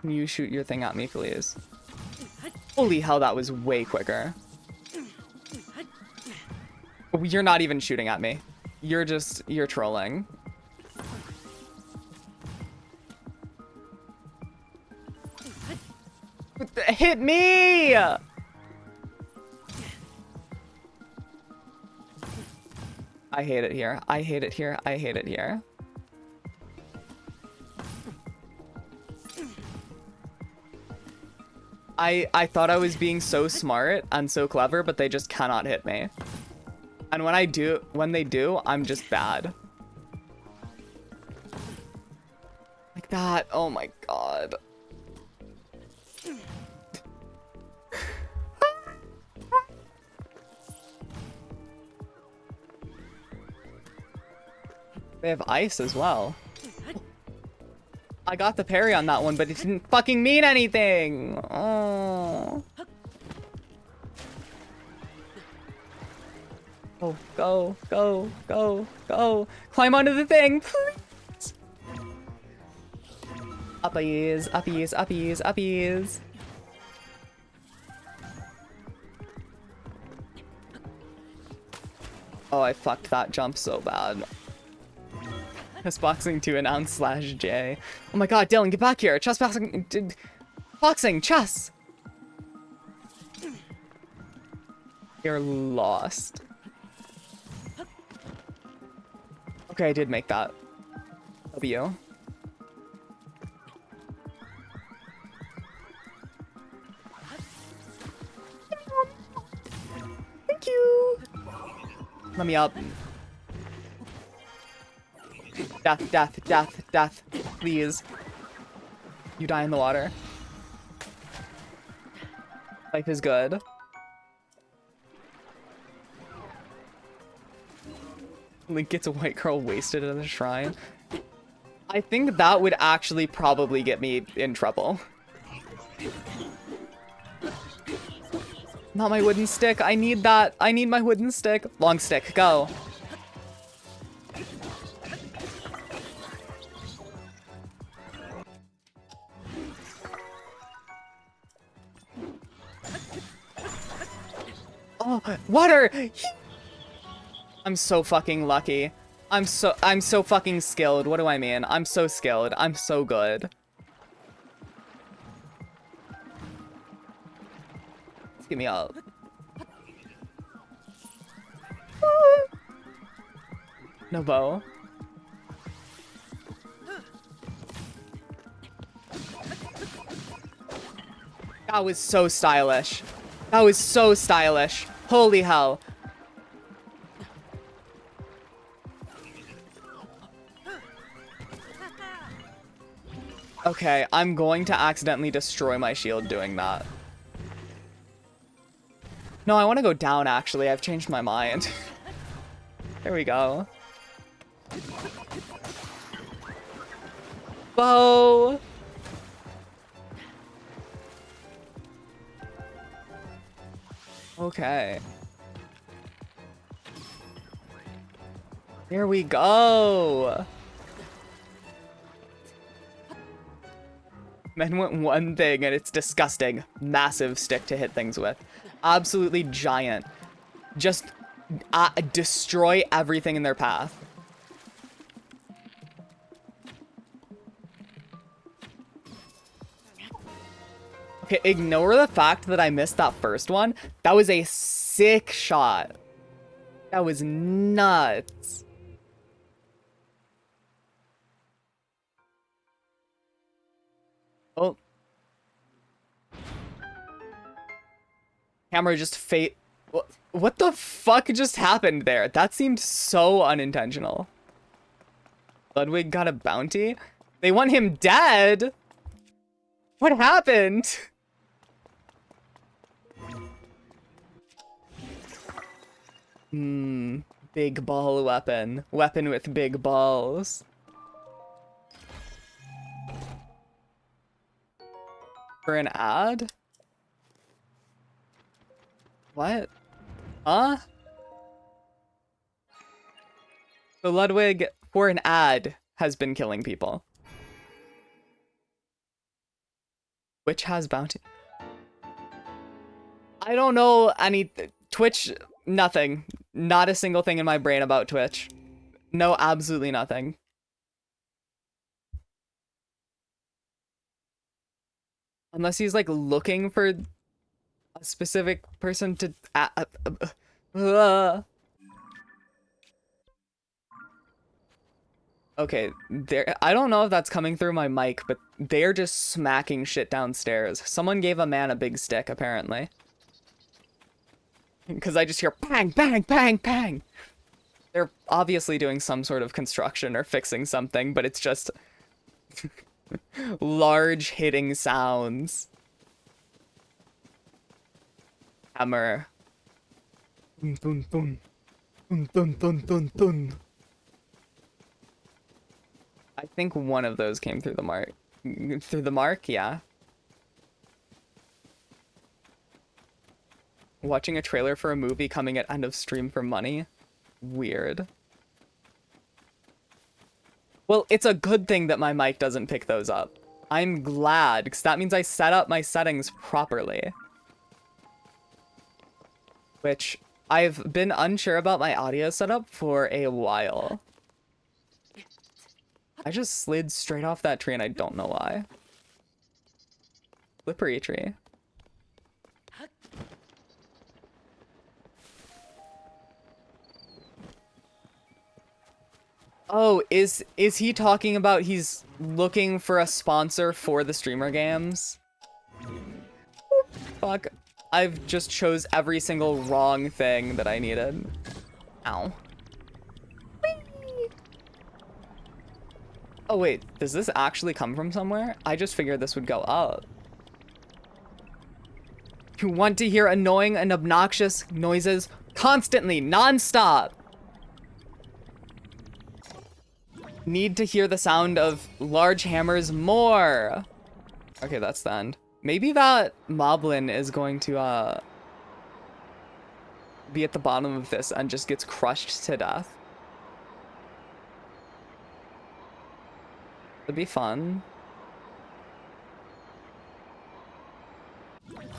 Can you shoot your thing at me, please? Holy hell, that was way quicker. You're not even shooting at me. You're trolling. Hit me! I hate it here. I hate it here. I hate it here. I thought I was being so smart and so clever, but they just cannot hit me. And when they do, I'm just bad. Like that. Oh my god. They have ice as well. I got the parry on that one, but it didn't fucking mean anything. Oh. Oh, go, go, go, go. Climb onto the thing, please. Uppies, uppies, uppies, uppies. Oh, I fucked that jump so bad. Boxing to announce /J. Oh my god, Dylan, get back here. Chess boxing. Boxing, chess. You're lost. Okay, I did make that. W. Thank you. Let me up. Death, death, death, death. Please. You die in the water. Life is good. Link gets a white girl wasted at a shrine. I think that would actually probably get me in trouble. Not my wooden stick. I need that. I need my wooden stick. Long stick, go. Oh, water! I'm so fucking lucky. I'm so fucking skilled. What do I mean? I'm so skilled. I'm so good. Let's get me up. No bow. That was so stylish. That was so stylish. Holy hell. Okay, I'm going to accidentally destroy my shield doing that. No, I want to go down, actually. I've changed my mind. There we go. Bow! Okay. Here we go! Men want one thing, and it's disgusting. Massive stick to hit things with. Absolutely giant. Just destroy everything in their path. Okay, ignore the fact that I missed that first one. That was a sick shot. That was nuts. Oh. Camera just What the fuck just happened there? That seemed so unintentional. Ludwig got a bounty? They want him dead? What happened? Big ball weapon. Weapon with big balls. For an ad? What? Huh? So Ludwig, for an ad, has been killing people. Which has bounty? I don't know any... Twitch, nothing. Not a single thing in my brain about Twitch. No, absolutely nothing. Unless he's like looking for a specific person to Okay, there. I don't know if that's coming through my mic, but they're just smacking shit downstairs. Someone gave a man a big stick, apparently. Because I just hear bang, bang, bang, bang. They're obviously doing some sort of construction or fixing something, but it's just large hitting sounds. Hammer. Dun, dun, dun. Dun, dun, dun, dun, dun. I think one of those came through the mark. Through the mark, yeah. Watching a trailer for a movie coming at end of stream for money? Weird. Well, it's a good thing that my mic doesn't pick those up. I'm glad, because that means I set up my settings properly. Which, I've been unsure about my audio setup for a while. I just slid straight off that tree and I don't know why. Slippery tree. Oh, is he talking about he's looking for a sponsor for the streamer games? Fuck. I've just chose every single wrong thing that I needed. Ow. Whee! Oh wait, does this actually come from somewhere? I just figured this would go up. You want to hear annoying and obnoxious noises constantly, non-stop. Need to hear the sound of large hammers more. Okay, that's the end. Maybe that moblin is going to be at the bottom of this and just gets crushed to death. It'd be fun.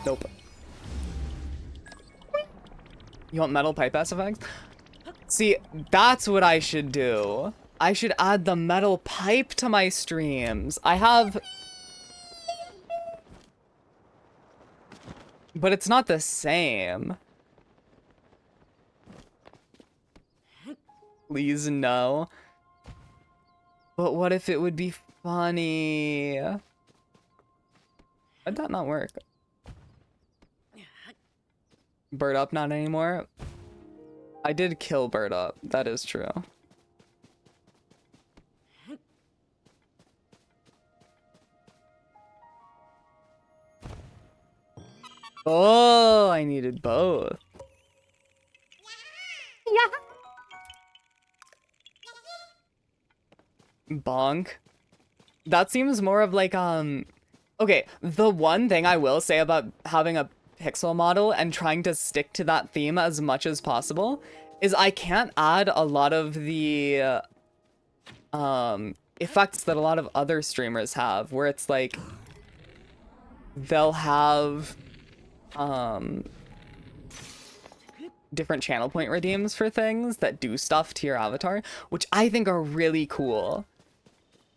Nope. You want metal pipe ass effects? See, that's what I should do. I should add the metal pipe to my streams. I have... But it's not the same. Please, no. But what if it would be funny? How'd that not work? Bird up not anymore? I did kill bird up. That is true. Oh, I needed both. Yeah. Bonk. That seems more of like, okay, the one thing I will say about having a pixel model and trying to stick to that theme as much as possible is I can't add a lot of the, effects that a lot of other streamers have, where it's like, they'll have, different channel point redeems for things that do stuff to your avatar, which I think are really cool.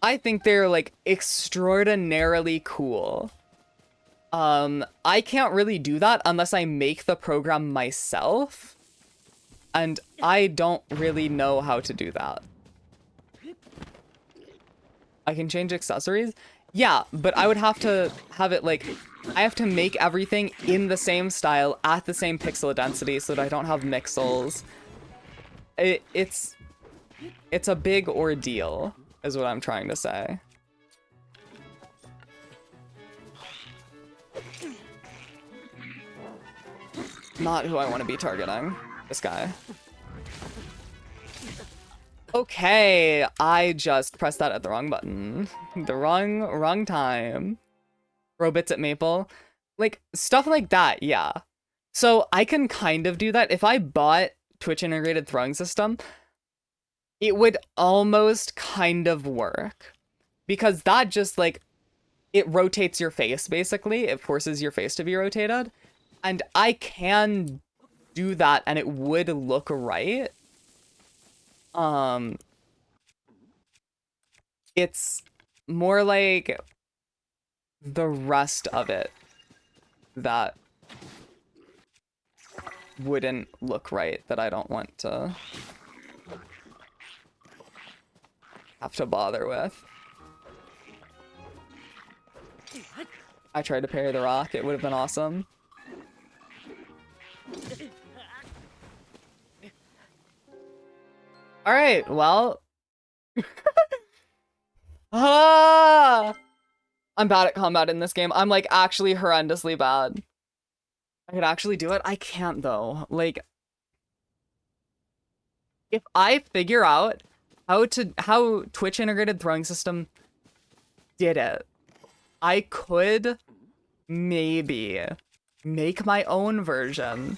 I think they're like extraordinarily cool. I can't really do that unless I make the program myself, and I don't really know how to do that. I can change accessories? Yeah, but I would have to have it like, I have to make everything in the same style at the same pixel density so that I don't have mixels. It's a big ordeal, is what I'm trying to say. Not who I want to be targeting. This guy. Okay, I just pressed that at the wrong button. The wrong time. Robits at Maple. Like, stuff like that, yeah. So I can kind of do that. If I bought Twitch integrated throwing system, it would almost kind of work. Because that just, like, it rotates your face, basically. It forces your face to be rotated. And I can do that and it would look right. It's more like the rest of it that wouldn't look right, that I don't want to have to bother with. I tried to parry the rock, it would have been awesome. Alright, well. I'm bad at combat in this game. I'm like actually horrendously bad. I could actually do it. I can't though. Like, if I figure out how Twitch integrated throwing system did it, I could maybe make my own version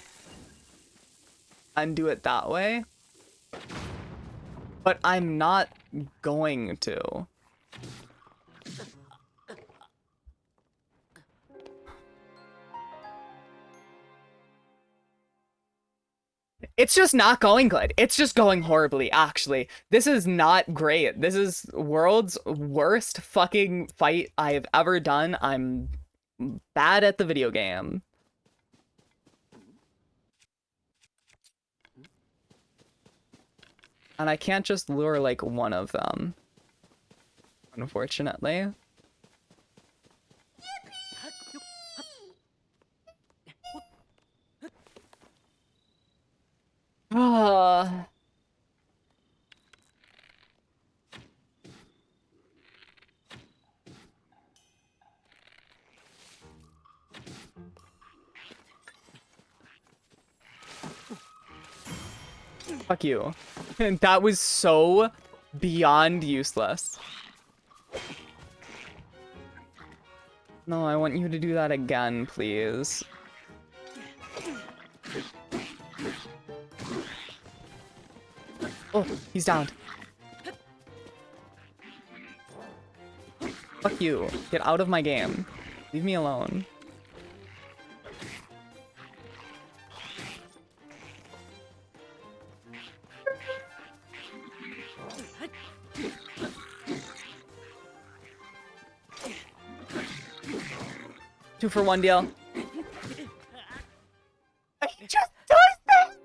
and do it that way. But I'm not going to. It's just not going good. It's just going horribly, actually. This is not great. This is world's worst fucking fight I've ever done. I'm bad at the video game. And I can't just lure, like, one of them. Unfortunately. Ah. Fuck you. That was so beyond useless. No, I want you to do that again, please. Oh, he's down. Fuck you. Get out of my game. Leave me alone. Two for one deal. I just does that!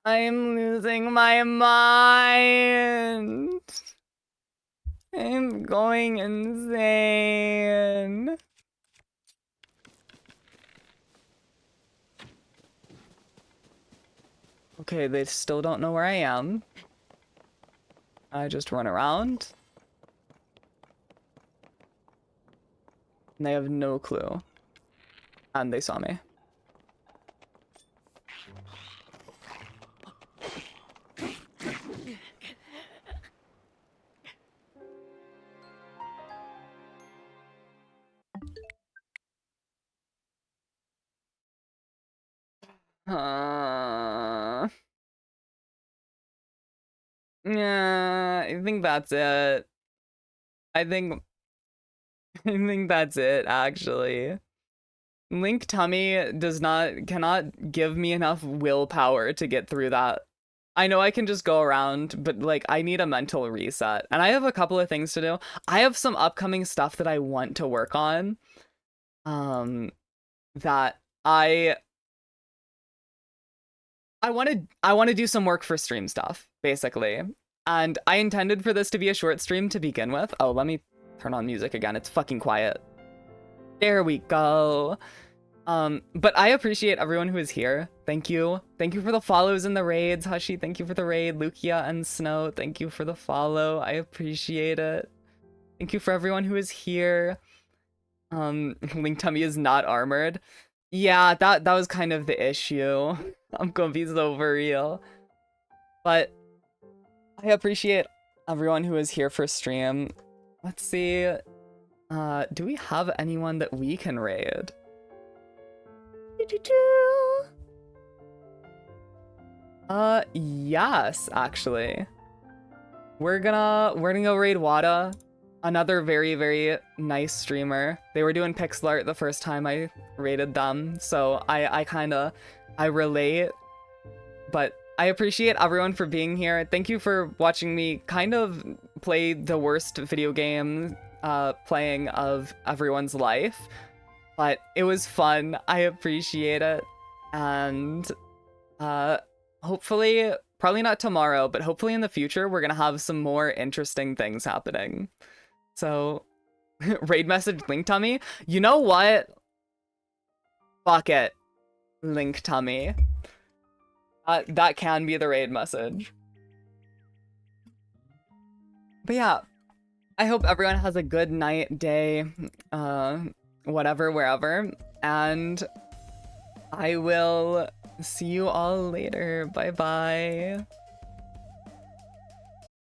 I'm losing my mind. I'm going insane. Okay, they still don't know where I am. I just run around. And they have no clue. And they saw me. Yeah, I think that's it. I think that's it, actually. Link Tummy cannot give me enough willpower to get through that. I know I can just go around, but like I need a mental reset. And I have a couple of things to do. I have some upcoming stuff that I want to work on. That I want to do some work for stream stuff, basically. And I intended for this to be a short stream to begin with. Oh, let me turn on music again. It's fucking quiet. There we go. But I appreciate everyone who is here. Thank you. Thank you for the follows and the raids. Hushy, thank you for the raid. Lukia and Snow, thank you for the follow. I appreciate it. Thank you for everyone who is here. Link Tummy is not armored. Yeah, that was kind of the issue. I'm gonna be so for real. But I appreciate everyone who is here for stream. Let's see. Do we have anyone that we can raid? Yes, actually. We're gonna go raid Wada. another very, very nice streamer. They were doing pixel art the first time I rated them, so I relate, but I appreciate everyone for being here. Thank you for watching me kind of play the worst video game playing of everyone's life, but it was fun. I appreciate it, and hopefully, probably not tomorrow, but hopefully in the future, we're gonna have some more interesting things happening. So, raid message Link Tummy. You know what? Fuck it. Link Tummy. That can be the raid message. But yeah, I hope everyone has a good night, day, whatever, wherever. And I will see you all later. Bye-bye.